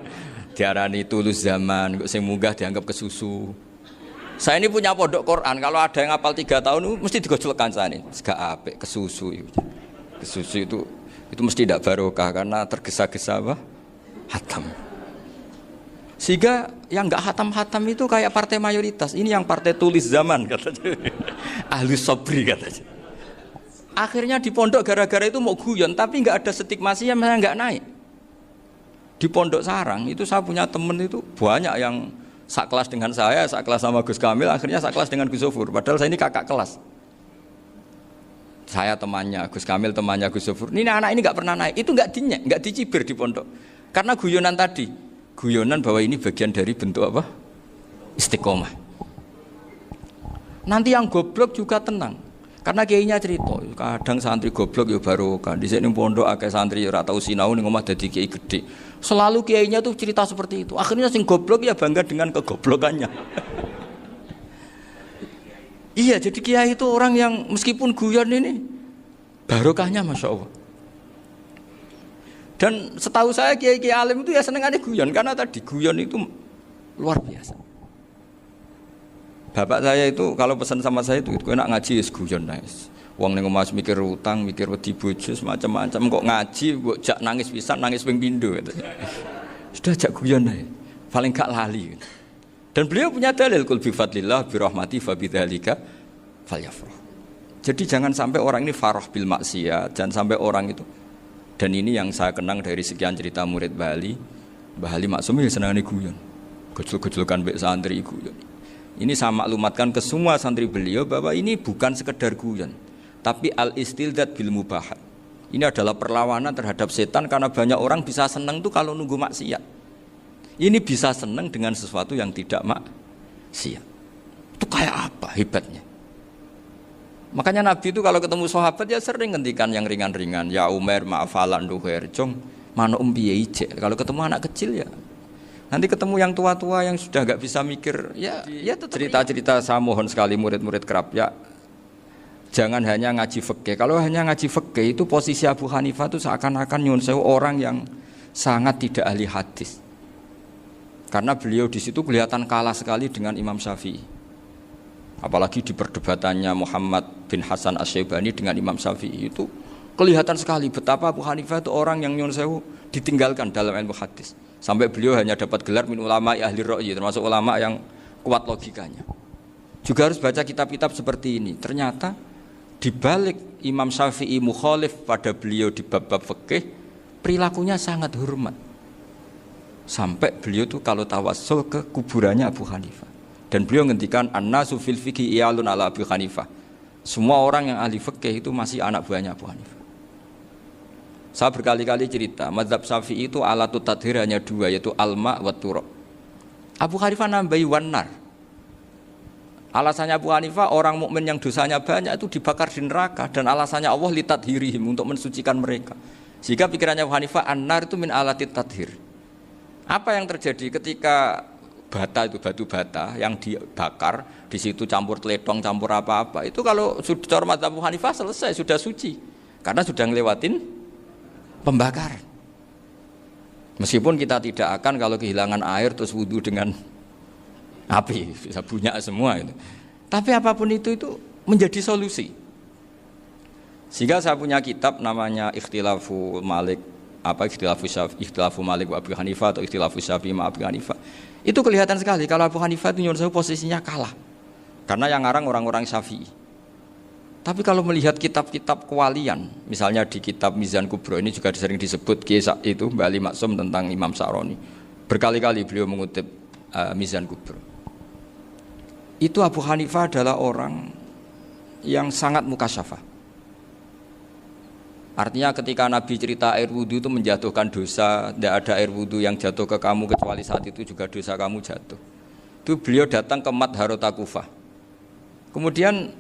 Diarani tulus zaman, kok sing munggah dianggap kesusu. Saya ini punya pondok Quran, kalau ada yang hafal 3 tahun mesti digojol kancane. Gak apik kesusu itu. Kesusu itu mesti tidak barokah karena tergesa-gesa apa? Hatam. Sehingga yang enggak hatam-hatam itu kayak partai mayoritas. Ini yang partai tulis zaman katanya. Ahli sobri katanya. Akhirnya di pondok gara-gara itu mau guyon, tapi enggak ada stigmasi yang saya enggak naik. Di pondok sarang itu saya punya temen itu banyak yang sak kelas dengan saya, sak kelas sama Gus Kamil, akhirnya sak kelas dengan Gus Sofur. Padahal saya ini kakak kelas. Saya temannya, Gus Kamil temannya Gus Sofur. Ini anak ini enggak pernah naik. Itu enggak dinyek, enggak dicibir di pondok. Karena guyonan tadi. Guyonan bahwa ini bagian dari bentuk apa? Istiqomah. Nanti yang goblok juga tenang. Karena kiainya cerita, kadang santri goblok ya barokah. Di sini pondok akeh santri ora tau sinau ning omah dadi kiai gede. Selalu kiainya tuh cerita seperti itu. Akhirnya sing goblok ya bangga dengan kegoblokannya. Iya, jadi kiai itu orang yang meskipun guyon ini barokahnya Masya Allah. Dan setahu saya kiai-kiai alim itu ya senengannya guyon, karena tadi guyon itu luar biasa. Bapak saya itu kalau pesan sama saya itu enak ngaji wis guyon nice. Wong ning omah mikir utang, mikir wedi bojo macam-macam, kok ngaji kok jak nangis pisan, nangis ping pindho gitu. Sudah jak guyon ae. Paling gak lali. Dan beliau punya dalil kul bi fadlillah bi rahmati fa bidzalika falyafrah. Jadi jangan sampai orang ini farah bil maksiat, jangan sampai orang itu. Dan ini yang saya kenang dari sekian cerita murid Bali. Mbah Ali Maksum ya senangane guyon. Gejol-gejolkan mbek santri guyon. Ini saya maklumatkan ke semua santri beliau bahwa ini bukan sekedar guyon, tapi al-istilzat bil mubahat. Ini adalah perlawanan terhadap setan karena banyak orang bisa senang tuh kalau nunggu maksiat. Ini bisa senang dengan sesuatu yang tidak maksiat. Itu kayak apa hebatnya? Makanya Nabi itu kalau ketemu sahabat ya sering ngendikan yang ringan-ringan. Ya Umar ma'afalan duher jong mana piye ije. Kalau ketemu anak kecil ya. Nanti ketemu yang tua-tua yang sudah nggak bisa mikir ya cerita-cerita saya mohon sekali murid-murid kerap ya. Jangan hanya ngaji fikih. Kalau hanya ngaji fikih itu posisi Abu Hanifah itu seakan-akan nyun sewu orang yang sangat tidak ahli hadis. Karena beliau di situ kelihatan kalah sekali dengan Imam Syafi'i. Apalagi di perdebatannya Muhammad bin Hasan Asy-Syaibani dengan Imam Syafi'i itu kelihatan sekali betapa Abu Hanifah itu orang yang nyun sewu ditinggalkan dalam ilmu hadis. Sampai beliau hanya dapat gelar min ulama ahli ra'yi, termasuk ulama yang kuat logikanya. Juga harus baca kitab-kitab seperti ini. Ternyata di balik Imam Syafi'i mukhalif pada beliau di bab-bab fikih, perilakunya sangat hormat. Sampai beliau tuh kalau tawassul ke kuburannya Abu Hanifah. Dan beliau ngendikan an-nasu fil fiqhi iyalun ala Abu Hanifah. Semua orang yang ahli fikih itu masih anak buahnya Abu Hanifah. Saya berkali-kali cerita, mazhab Syafi'i itu alatut tadhir hanya dua, yaitu alma wa turab. Abu Hanifah nambahi wanar. Alasannya Abu Hanifah orang mukmin yang dosanya banyak itu dibakar di neraka, dan alasannya Allah litadhirihim untuk mensucikan mereka. Sehingga pikirannya Abu Hanifah an-nar itu min alatit tadhir. Apa yang terjadi ketika bata itu batu bata yang dibakar di situ campur teledong campur apa-apa itu kalau sudah mazhab Abu Hanifah selesai sudah suci karena sudah ngelewatin pembakar. Meskipun kita tidak akan kalau kehilangan air terus wudu dengan api bisa bunyak semua itu. Tapi apapun itu menjadi solusi. Sehingga saya punya kitab namanya Ikhtilafu Malik Ikhtilafu Malik wa Abu Hanifah atau Ikhtilafu Syafi'i ma Abu Hanifah. Itu kelihatan sekali kalau Abu Hanifah itu nyuruh saya posisinya kalah. Karena yang ngarang orang-orang Syafi'i. Tapi kalau melihat kitab-kitab kewalian, misalnya di kitab Mizan Kubro ini juga sering disebut kisah itu Mbak Ali Maksum tentang Imam Sa'roni. Berkali-kali beliau mengutip Mizan Kubro. Itu Abu Hanifah adalah orang yang sangat mukasyafah. Artinya ketika Nabi cerita air wudhu itu menjatuhkan dosa, tidak ada air wudhu yang jatuh ke kamu kecuali saat itu juga dosa kamu jatuh. Itu beliau datang ke Madharota Kufah. Kemudian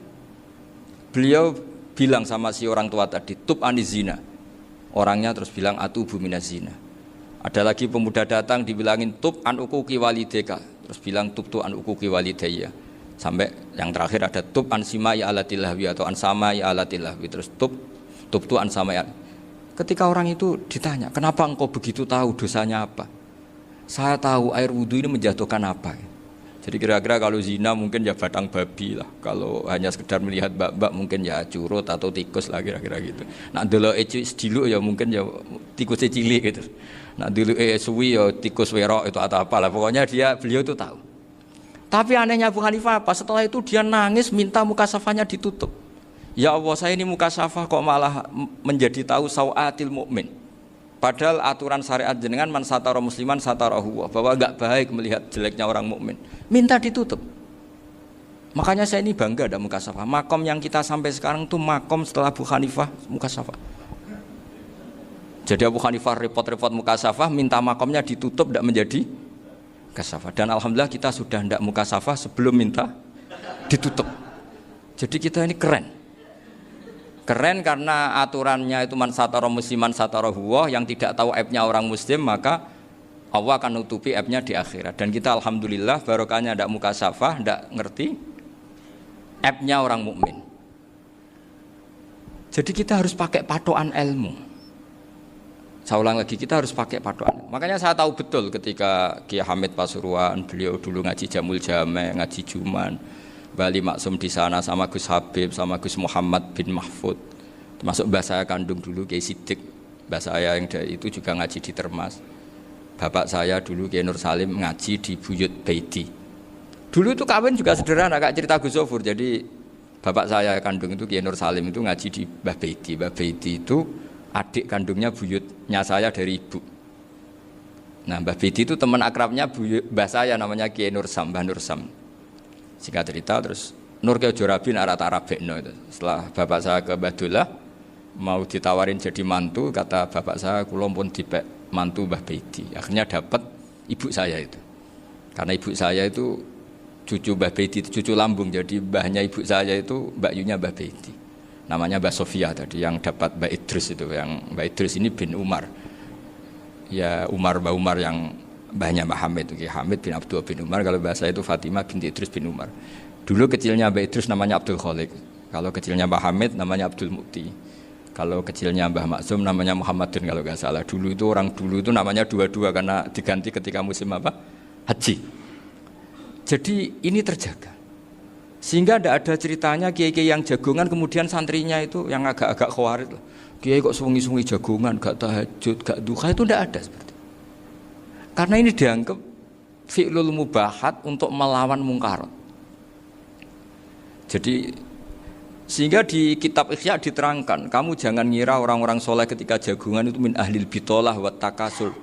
beliau bilang sama si orang tua tadi, tub anizina. Orangnya terus bilang atubu minazina. Ada lagi pemuda datang dibilangin tub an ukuki walideka. Terus bilang tub tu an ukuki walidaya. Sampai yang terakhir ada tub an simai alatilahwi atau an samai alatilahwi. Terus tub tu an samai. Ketika orang itu ditanya, kenapa engkau begitu tahu dosanya apa? Saya tahu air wudhu ini menjatuhkan apa. Jadi kira-kira kalau zina mungkin ya batang babi lah. Kalau hanya sekedar melihat bak-bak mungkin ya curut atau tikus lah kira-kira gitu. Nak dulu sediluk ya mungkin ya tikus cilik gitu. Nak dulu suwi ya tikus werok itu atau apalah. Pokoknya beliau itu tahu. Tapi anehnya Abu Hanifah apa? Setelah itu dia nangis minta mukasafahnya ditutup. Ya Allah, saya ini mukasafah kok malah menjadi tahu sawatil mukmin. Padahal aturan syariat jenengan man satara musliman satarahu, bahwa enggak baik melihat jeleknya orang mukmin. Minta ditutup. Makanya saya ini bangga ada mukasafah. Makom yang kita sampai sekarang itu makom setelah Abu Hanifah mukasafah. Jadi Abu Hanifah repot-repot mukasafah, minta makomnya ditutup tidak menjadi mukasafah. Dan alhamdulillah kita sudah tidak mukasafah sebelum minta ditutup. Jadi kita ini keren. Keren karena aturannya itu man satara musliman satara huwa, yang tidak tahu aibnya orang muslim maka Allah akan nutupi aibnya di akhirat. Dan kita alhamdulillah barokahnya tidak mukasafah, tidak ngerti aibnya orang mukmin. Jadi kita harus pakai patokan ilmu. Saya ulang lagi, kita harus pakai patokan. Makanya saya tahu betul ketika Kiai Hamid Pasuruan, beliau dulu ngaji Jamul Jame, ngaji Juman, Bali Maksum di sana sama Gus Habib, sama Gus Muhammad bin Mahfud, termasuk mbah saya kandung dulu Kiai Sidik, mbah saya yang dari itu juga ngaji di Termas. Bapak saya dulu Kiai Nur Salim ngaji di Buyut Baiti. Dulu itu kawin juga sederhana, kayak cerita Gus Sofur. Jadi bapak saya kandung itu Kiai Nur Salim itu ngaji di Mbah Baiti. Mbah Baiti itu adik kandungnya buyutnya saya dari ibu. Nah Mbah Baiti itu teman akrabnya mbah saya namanya Kiai Nur Sam, Mbah Nur Sam. Singkat cerita terus Nur ke Jorabi Arabekno itu. Setelah bapak saya ke Badullah mau ditawarin jadi mantu, kata bapak saya kula pun dipek mantu Mbah Baiti. Akhirnya dapat ibu saya itu. Karena ibu saya itu cucu Mbah Bedi, cucu lambung. Jadi mbahnya ibu saya itu Mbak Yunya Mbah Bedi. Namanya Mbak Sofia tadi yang dapat Mbak Idris itu. Yang Mbak Idris ini bin Umar. Ya Mbak Umar yang mbahnya Mbak Hamid. Hamid bin Abdul bin Umar. Kalau bahasa itu Fatimah binti Idris bin Umar. Dulu kecilnya Mbak Idris namanya Abdul Khalik. Kalau kecilnya Mbak Hamid namanya Abdul Mukti. Kalau kecilnya Mbah Maksum namanya Muhammadun kalau nggak salah. Dulu itu orang dulu itu namanya dua-dua karena diganti ketika musim apa? Haji. Jadi ini terjaga. Sehingga tidak ada ceritanya kiai-kiai yang jagongan kemudian santrinya itu yang agak-agak khawarit. Kiai kok sungi-sungi jagongan, gak tahajud, gak duha, itu tidak ada seperti itu. Karena ini dianggap fi'lul mubahat untuk melawan mungkarat. Jadi sehingga di kitab Ikhya diterangkan, kamu jangan ngira orang-orang soleh ketika jagongan itu min ahlil bitolah wa takasur.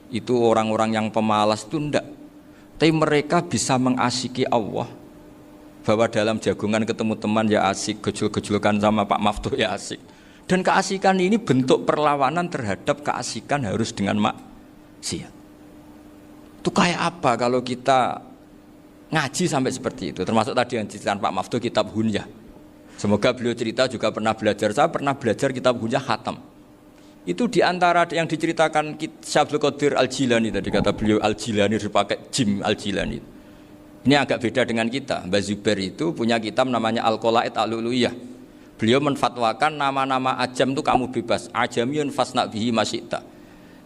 Itu orang-orang yang pemalas itu enggak. Tapi mereka bisa mengasyiki Allah. Bahwa dalam jagongan ketemu teman ya asik, gejul-gejulkan sama Pak Maftuh ya asik. Dan keasikan ini bentuk perlawanan terhadap keasikan harus dengan maksiat. Itu kayak apa kalau kita ngaji sampai seperti itu? Termasuk tadi yang diceritakan Pak Maftuh kitab Hunyah. Semoga beliau cerita juga pernah belajar. Saya pernah belajar kitab Hunyah khatam. Itu diantara yang diceritakan Syekh Abdul Qadir Al-Jilani tadi kata beliau Al-Jilani dipakai Jim Al-Jilani. Ini agak beda dengan kita. Mbah Zubair itu punya kitab namanya Al-Qalaid Al-Luluyah. Beliau menfatwakan nama-nama ajam itu kamu bebas. Ajamiyun fasna bihi masyita.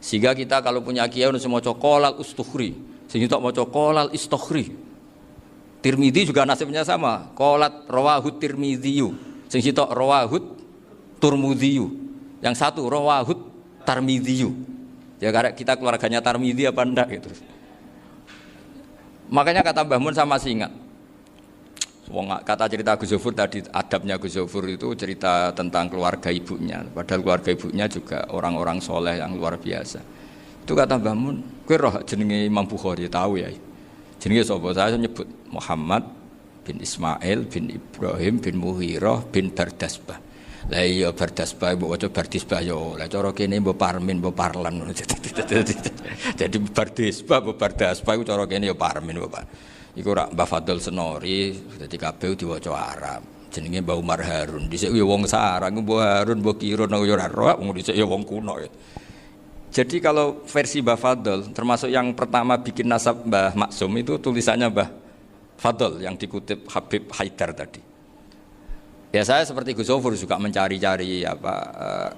Sehingga kita kalau punya kiai harus mau qolal ustukhri. Sehingga mau qolal istukhri. Tirmidzi juga nasibnya sama. Qolat rawahut Tirmidziyu. Sehingga rawahut Turmudziyu. Yang satu rawahut Tarmidziyu. Ya karena kita keluarganya Tarmidzi apa enggak gitu. Makanya kata Mbah Mun sama masih ingat. Kata cerita Gus Zofur tadi, adabnya Gus Zofur itu cerita tentang keluarga ibunya. Padahal keluarga ibunya juga orang-orang soleh yang luar biasa. Itu kata Mbah Mun, kowe roh jenenge Imam Bukhari tahu ya. Jenenge sapa? Saya nyebut Muhammad bin Ismail bin Ibrahim bin Muhirah bin Bardasbah. Lah iya Bardasbah mbok waca Bardisbah ya oleh cara kene mbok Parmin mbok Parlan. Jadi Bardisbah mbok Bardasbah iku cara kene ya Parmin Bapak. Iku rak Mbah Fadl Senori dadi kabeh diwaca Arab. Jenenge Mbah Umar Harun. Dhisik ya wong Sarang, Mbah Harun mbok Kirun ya ora roh, wong dhisik ya wong kuno. Jadi kalau versi Mbah Fadl termasuk yang pertama bikin nasab Mbah Maksum itu tulisannya Mbah Fadl yang dikutip Habib Haidar tadi. Ya saya seperti Gus Zofur juga mencari-cari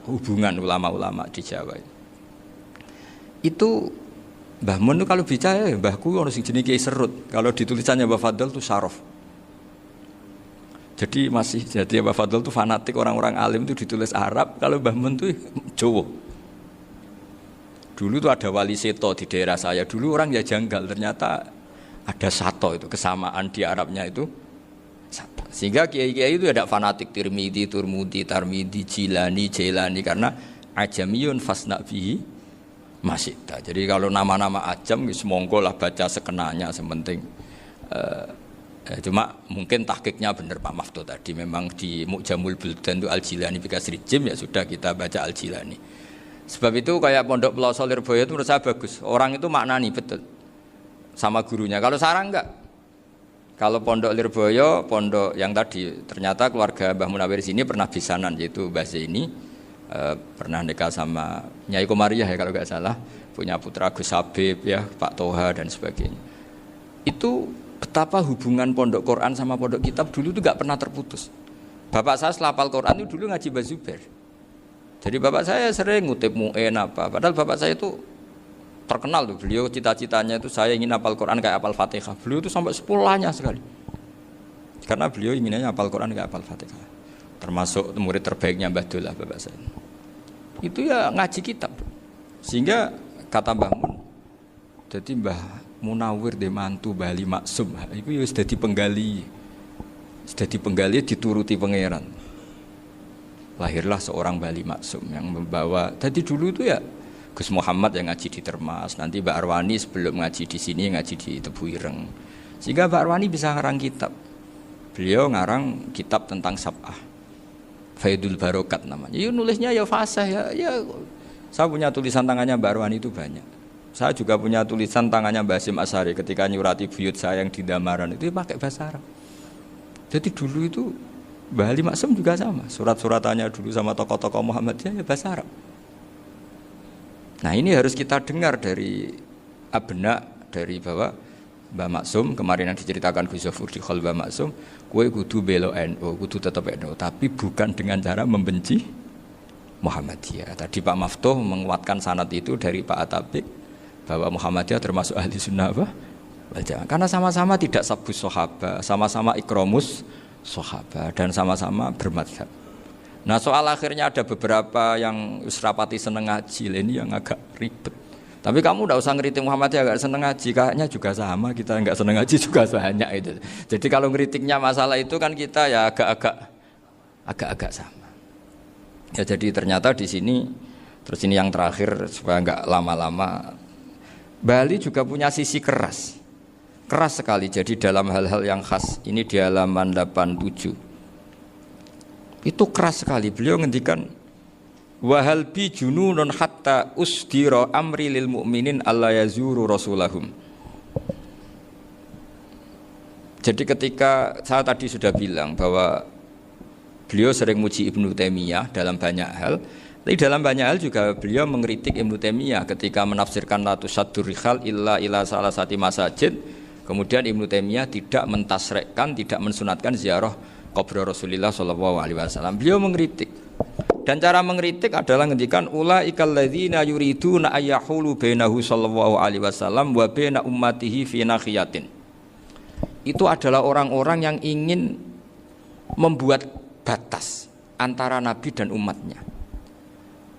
hubungan ulama-ulama di Jawa. Itu Mbah Mun kalau bicara mbahku ono sing jenenge Kiai Serut. Kalau ditulisannya Mbah Fadl itu Syaraf. Jadi Mbah Fadl itu fanatik orang-orang alim itu ditulis Arab, kalau Mbah Mun itu Jawa. Dulu tuh ada wali seto di daerah saya. Dulu orang ya janggal, ternyata ada sato itu kesamaan di Arabnya itu. Sehingga kiai-kiai itu ada fanatik Tirmidzi, Turmudi, Tarmidi, Jilani, Jailani karena ajamiyun fasna bihi masyita. Jadi kalau nama-nama ajam semonggo lah baca sekenanya sementing. Cuma mungkin tahqiqnya benar Pak Maftuh tadi memang di Mu'jamul Buldan itu Al-Jilani bikasri jim ya sudah kita baca Al-Jilani. Sebab itu kayak Pondok Pelosok Lirboyo itu menurut saya bagus. Orang itu maknani betul sama gurunya. Kalau Sarang enggak. Kalau Pondok Lirboyo, pondok yang tadi ternyata keluarga Mbah Munawir sini pernah bisanan yaitu Mbah Zaini pernah nikah sama Nyai Komariah ya kalau nggak salah, punya putra Gus Habib ya, Pak Toha dan sebagainya. Itu betapa hubungan pondok Quran sama pondok kitab dulu itu nggak pernah terputus. Bapak saya selapal Quran itu dulu ngaji Mbah Zubair. Jadi bapak saya sering ngutip mu'en apa, padahal bapak saya itu terkenal tuh, beliau cita-citanya itu saya ingin hafal Quran kayak hafal Fatihah. Beliau itu sampai sepulahnya sekali. Karena beliau inginnya hafal Quran kayak hafal Fatihah. Termasuk murid terbaiknya Mbah Dullah bapak saya. Itu ya ngaji kitab. Sehingga kata Mbah Mun, jadi Mbah Munawir de mantu Bali Maksum. Itu ya sudah dipenggali. Sudah dipenggali dituruti pangeran. Lahirlah seorang Bali Maksum yang membawa. Jadi dulu itu ya Gus Muhammad yang ngaji di Termas, nanti Mbak Arwani sebelum ngaji di sini ngaji di Tebu Ireng. Sehingga Mbak Arwani bisa ngarang kitab. Beliau ngarang kitab tentang Sab'ah. Faidul Barokat namanya. Ya nulisnya ya fasih ya. Saya punya tulisan tangannya Mbak Arwani itu banyak. Saya juga punya tulisan tangannya Mbah Hasyim Asy'ari ketika nyurati buyut saya yang di Damaran itu pakai bahasa Arab. Jadi dulu itu Mbah Ali Maksum juga sama, surat-suratannya dulu sama tokoh-tokoh Muhammadiyah ya bahasa Arab. Nah ini harus kita dengar dari abna, dari bahwa Mbah Maksum kemarin yang diceritakan Gus Zafur di Khol Mbah Maksum, kowe kudu belo NU, kudu tetap NU, tapi bukan dengan cara membenci Muhammadiyah. Tadi Pak Maftuh menguatkan sanad itu dari Pak Atabik bahwa Muhammadiyah termasuk ahli sunnah wal jamaah. Karena sama-sama tidak sabus sahabat, sama-sama ikromus sahabat dan sama-sama bermadzhab. Nah soal akhirnya ada beberapa yang serapati seneng ngaji ini yang agak ribet. Tapi kamu tidak usah ngeritik Muhammadiyah agak seneng ngaji, kayaknya juga sama kita nggak seneng ngaji juga banyak itu. Jadi kalau ngeritiknya masalah itu kan kita ya agak-agak sama. Ya jadi ternyata di sini terus ini yang terakhir supaya nggak lama-lama, Bali juga punya sisi keras sekali. Jadi dalam hal-hal yang khas ini di halaman 87 itu keras sekali. Beliau ngendikan wahal bi jununun hatta usdira amri lil mu'minin alla yazuru rasulahum. Jadi ketika saya tadi sudah bilang bahwa beliau sering muji Ibnu Taimiyah dalam banyak hal, tapi dalam banyak hal juga beliau mengkritik Ibnu Taimiyah ketika menafsirkan la tusaddur rihal illa ila salasati masajid. Kemudian Ibnu Taimiyah tidak mentasrekkan, tidak mensunatkan ziarah kubur Rasulullah sallallahu alaihi wasallam. Beliau mengkritik. Dan cara mengkritik adalah ngendikan ulaikal ladzina yuriduna ayyahulu bainahu sallallahu alaihi wasallam wa baina ummatihi fi nakhiyatin. Itu adalah orang-orang yang ingin membuat batas antara Nabi dan umatnya.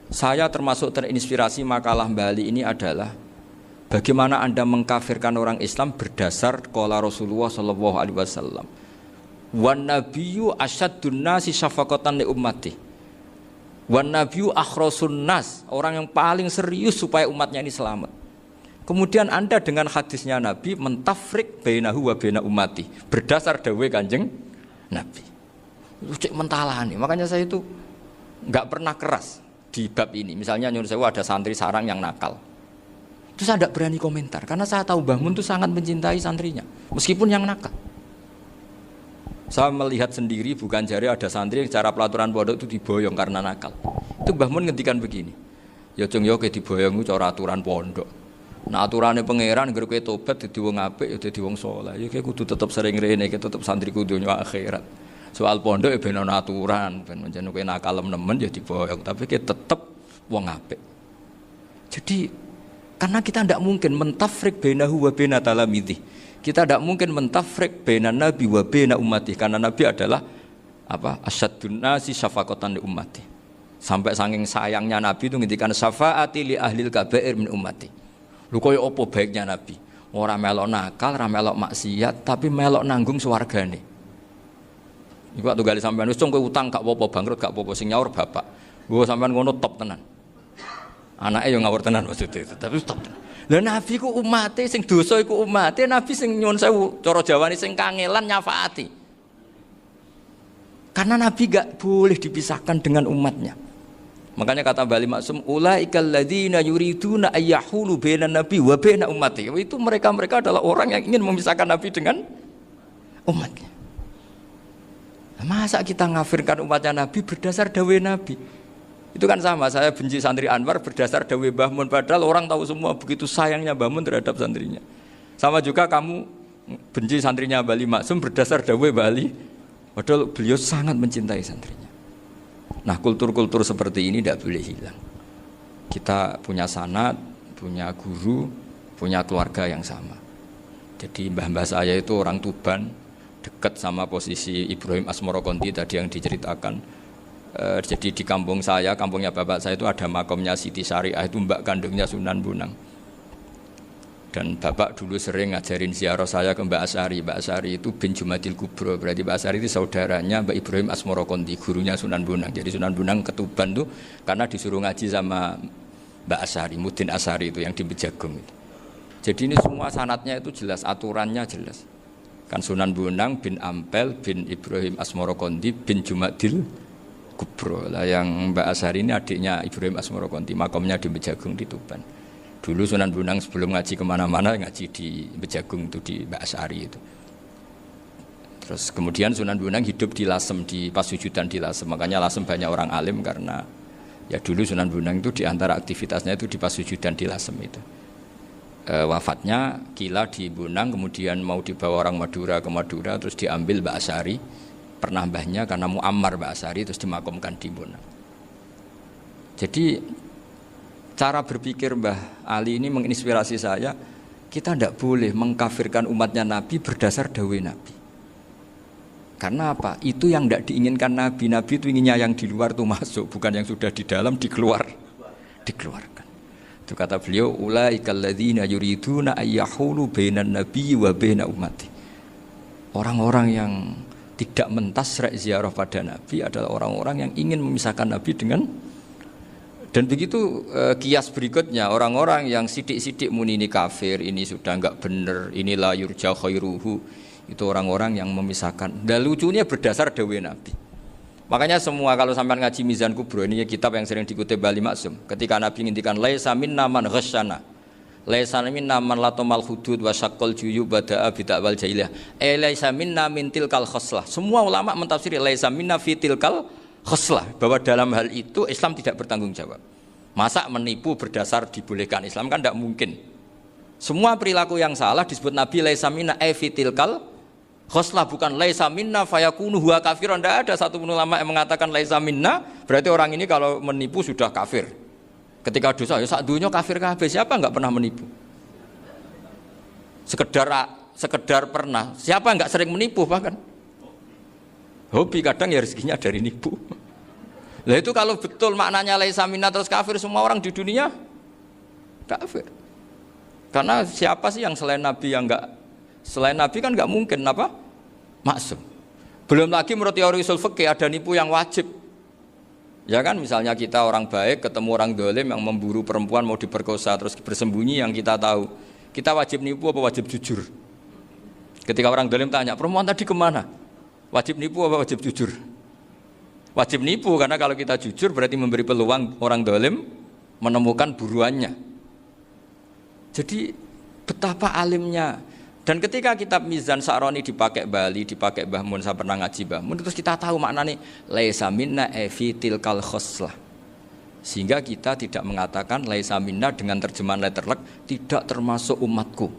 Saya termasuk terinspirasi makalah Bali ini adalah bagaimana Anda mengkafirkan orang Islam berdasar qala Rasulullah sallallahu alaihi wasallam. Wan nabiyyu asyaddun nasi syafaqatan li ummati. Wan nabiyyu akhrasun nas, orang yang paling serius supaya umatnya ini selamat. Kemudian Anda dengan hadisnya Nabi mentafrik bainahu wa baina ummati berdasar dawuh Kanjeng Nabi. Cek mentalani. Makanya saya itu enggak pernah keras di bab ini. Misalnya nyuruh saya ada santri sarang yang nakal. Terus saya tidak berani komentar karena saya tahu Mbah Mun itu sangat mencintai santrinya meskipun yang nakal. Saya melihat sendiri bukan jari ada santri yang cara pelaturan pondok itu diboyong karena nakal. Itu Mbah Mun ngendikan begini. Ya cung yo ke diboyong itu cara aturan pondok. Nah aturannya pangeran ngger kowe tobat dadi wong apik ya dadi wong saleh. Ya kowe kudu tetep sering rene, kowe tetep santri kudu donya akhirat. Soal pondok ya ben ana aturan, ben menjen kowe nakal nemen ya diboyong, tapi kowe tetep wong apik. Jadi karena kita tidak mungkin mentafrik bainahu wa baina talamidhi. Kita tidak mungkin mentafrik baina nabi wa baina ummati karena nabi adalah asyaddun nasi syafaqatan li ummati. Sampai saking sayangnya nabi itu ngendikan syafaati li ahlil kabair min ummati. Lho koyo apa baiknya nabi? Ora melok nakal, ora melok maksiat, tapi melok nanggung swargane. Iku waktu gali sampean wis kowe utang gak apa-apa, bangkrut gak apa-apa, sing nyaur bapak. Gua sampean ngono top tenan. Anake yo ngawur tenan maksudnya, tapi top tenan. Lah nabi ku umate sing dosa iku umate, nabi sing nyuwun sewu, cara Jawane sing kangelan nyafaati. Karena nabi gak boleh dipisahkan dengan umatnya. Makanya kata Bali Maksum, ulaikal ladzina yuriduna ayyahulu bainan nabi wa baina ummati. Itu mereka adalah orang yang ingin memisahkan nabi dengan umatnya. Masa kita ngafirkan umatnya nabi berdasar dawuh nabi? Itu kan sama, saya benci santri Anwar berdasar dawuh Mbah Mun, padahal orang tahu semua begitu sayangnya Mbah Mun terhadap santrinya. Sama juga kamu benci santrinya Bali Maksum berdasar dawuh Bali, padahal beliau sangat mencintai santrinya. Nah kultur-kultur seperti ini tidak boleh hilang. Kita punya sanad, punya guru, punya keluarga yang sama. Jadi mbah-mbah saya itu orang Tuban, dekat sama posisi Ibrahim Asmoro Konti tadi yang diceritakan. Jadi di kampung saya, kampungnya bapak saya itu ada makamnya Siti Syariah, itu mbak kandungnya Sunan Bonang. Dan bapak dulu sering ngajarin ziarah saya ke Mbak Asy'ari. Mbak Asy'ari itu bin Jumadil Kubro, berarti Mbak Asy'ari itu saudaranya Mbak Ibrahim Asmoro Konti, gurunya Sunan Bonang. Jadi Sunan Bonang ke Tuban tuh karena disuruh ngaji sama Mbak Asy'ari, Mudin Asy'ari itu yang di Bejagung itu. Jadi ini semua sanadnya itu jelas, aturannya jelas. Kan Sunan Bonang bin Ampel bin Ibrahim Asmoro Konti bin Jumadil Kubro lah, yang Mbak Asy'ari ini adiknya Ibrahim Asmoro Konti, makamnya di Bejagung di Tuban. Dulu Sunan Bonang sebelum ngaji kemana-mana ngaji di Bejagung itu di Mbak Asari itu. Terus kemudian Sunan Bonang hidup di Lasem, di Pasujudan di Lasem. Makanya Lasem banyak orang alim karena ya dulu Sunan Bonang itu di antara aktivitasnya itu di Pasujudan di Lasem itu. Wafatnya Kila di Bonang, kemudian mau dibawa orang Madura ke Madura, terus diambil Mbak Asari, pernah mbahnya karena Muammar Mbak Asari, terus dimakamkan di Bonang. Jadi cara berpikir Mbah Ali ini menginspirasi saya. Kita tidak boleh mengkafirkan umatnya Nabi berdasar dawuh Nabi. Karena apa? Itu yang tidak diinginkan Nabi. Nabi itu inginnya yang di luar itu masuk, bukan yang sudah di dalam dikeluarkan. Itu kata beliau, ulaikal ladzina yuriduna ayyahulu bainan nabiyyi wa baina ummati. Orang-orang yang tidak mentasrek ziarah pada Nabi adalah orang-orang yang ingin memisahkan Nabi dengan. Dan begitu kias berikutnya, orang-orang yang sidik-sidik muni ini kafir, ini sudah enggak benar, inilah yurja khairuhu. Itu orang-orang yang memisahkan. Dan lucunya berdasar dawuh Nabi. Makanya semua kalau sampai ngaji Mizan Kubro, ini kitab yang sering dikutip Bali Maksum. Ketika Nabi ngintikan laisa minna man ghasyana, laisa minna man latamal hudud wa syaqqal juyub bada'a bid'awal jahiliyah. Laisa minna min tilkal khoslah. Semua ulama mentafsiri laisa minna fi tilkal khoslah, bahwa dalam hal itu Islam tidak bertanggung jawab. Masa menipu berdasar dibolehkan Islam kan tidak mungkin. Semua perilaku yang salah disebut Nabi laisa minna fi tilkal khoslah, bukan laisa minna fayakunu huwa kafirun. Tidak ada satu ulama yang mengatakan laisa minna berarti orang ini kalau menipu sudah kafir. Ketika dosa ya sak dunya kafir kabeh. Siapa enggak pernah menipu? Sekedar pernah. Siapa enggak sering menipu bahkan? Hobi kadang ya rezekinya dari nipu. Lah itu kalau betul maknanya laisa minna terus kafir, semua orang di dunia kafir. Karena siapa sih yang selain Nabi yang enggak, selain Nabi kan enggak mungkin apa? Maksum. Belum lagi menurut teori usul fikih ada nipu yang wajib. Ya kan, misalnya kita orang baik ketemu orang dolim yang memburu perempuan mau diperkosa terus bersembunyi yang kita tahu. Kita wajib nipu apa wajib jujur? Ketika orang dolim tanya, perempuan tadi kemana? Wajib nipu apa wajib jujur? Wajib nipu, karena kalau kita jujur berarti memberi peluang orang dolim menemukan buruannya. Jadi betapa alimnya. Dan ketika kitab Mizan Sa'roni dipakai Bali, dipakai Mbah Mun, saya pernah ngaji Mbah Mun, terus kita tahu maknanya laisa minna fi tilkal khoslah. Sehingga kita tidak mengatakan laisa minna dengan terjemahan letterlek tidak termasuk umatku.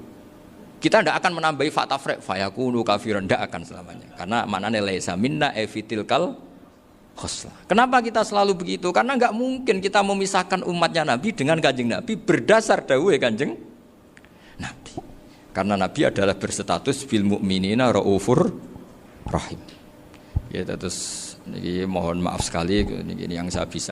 Kita tidak akan menambahi fakta frek fayakunu kafiran, tidak akan selamanya. Karena maknanya laisa minna fi tilkal khoslah. Kenapa kita selalu begitu? Karena enggak mungkin kita memisahkan umatnya Nabi dengan Kanjeng Nabi berdasar dawuh Kanjeng Nabi. Karena Nabi adalah berstatus bil mukminina raufur rahim. Ya terus ini mohon maaf sekali ini yang saya bisa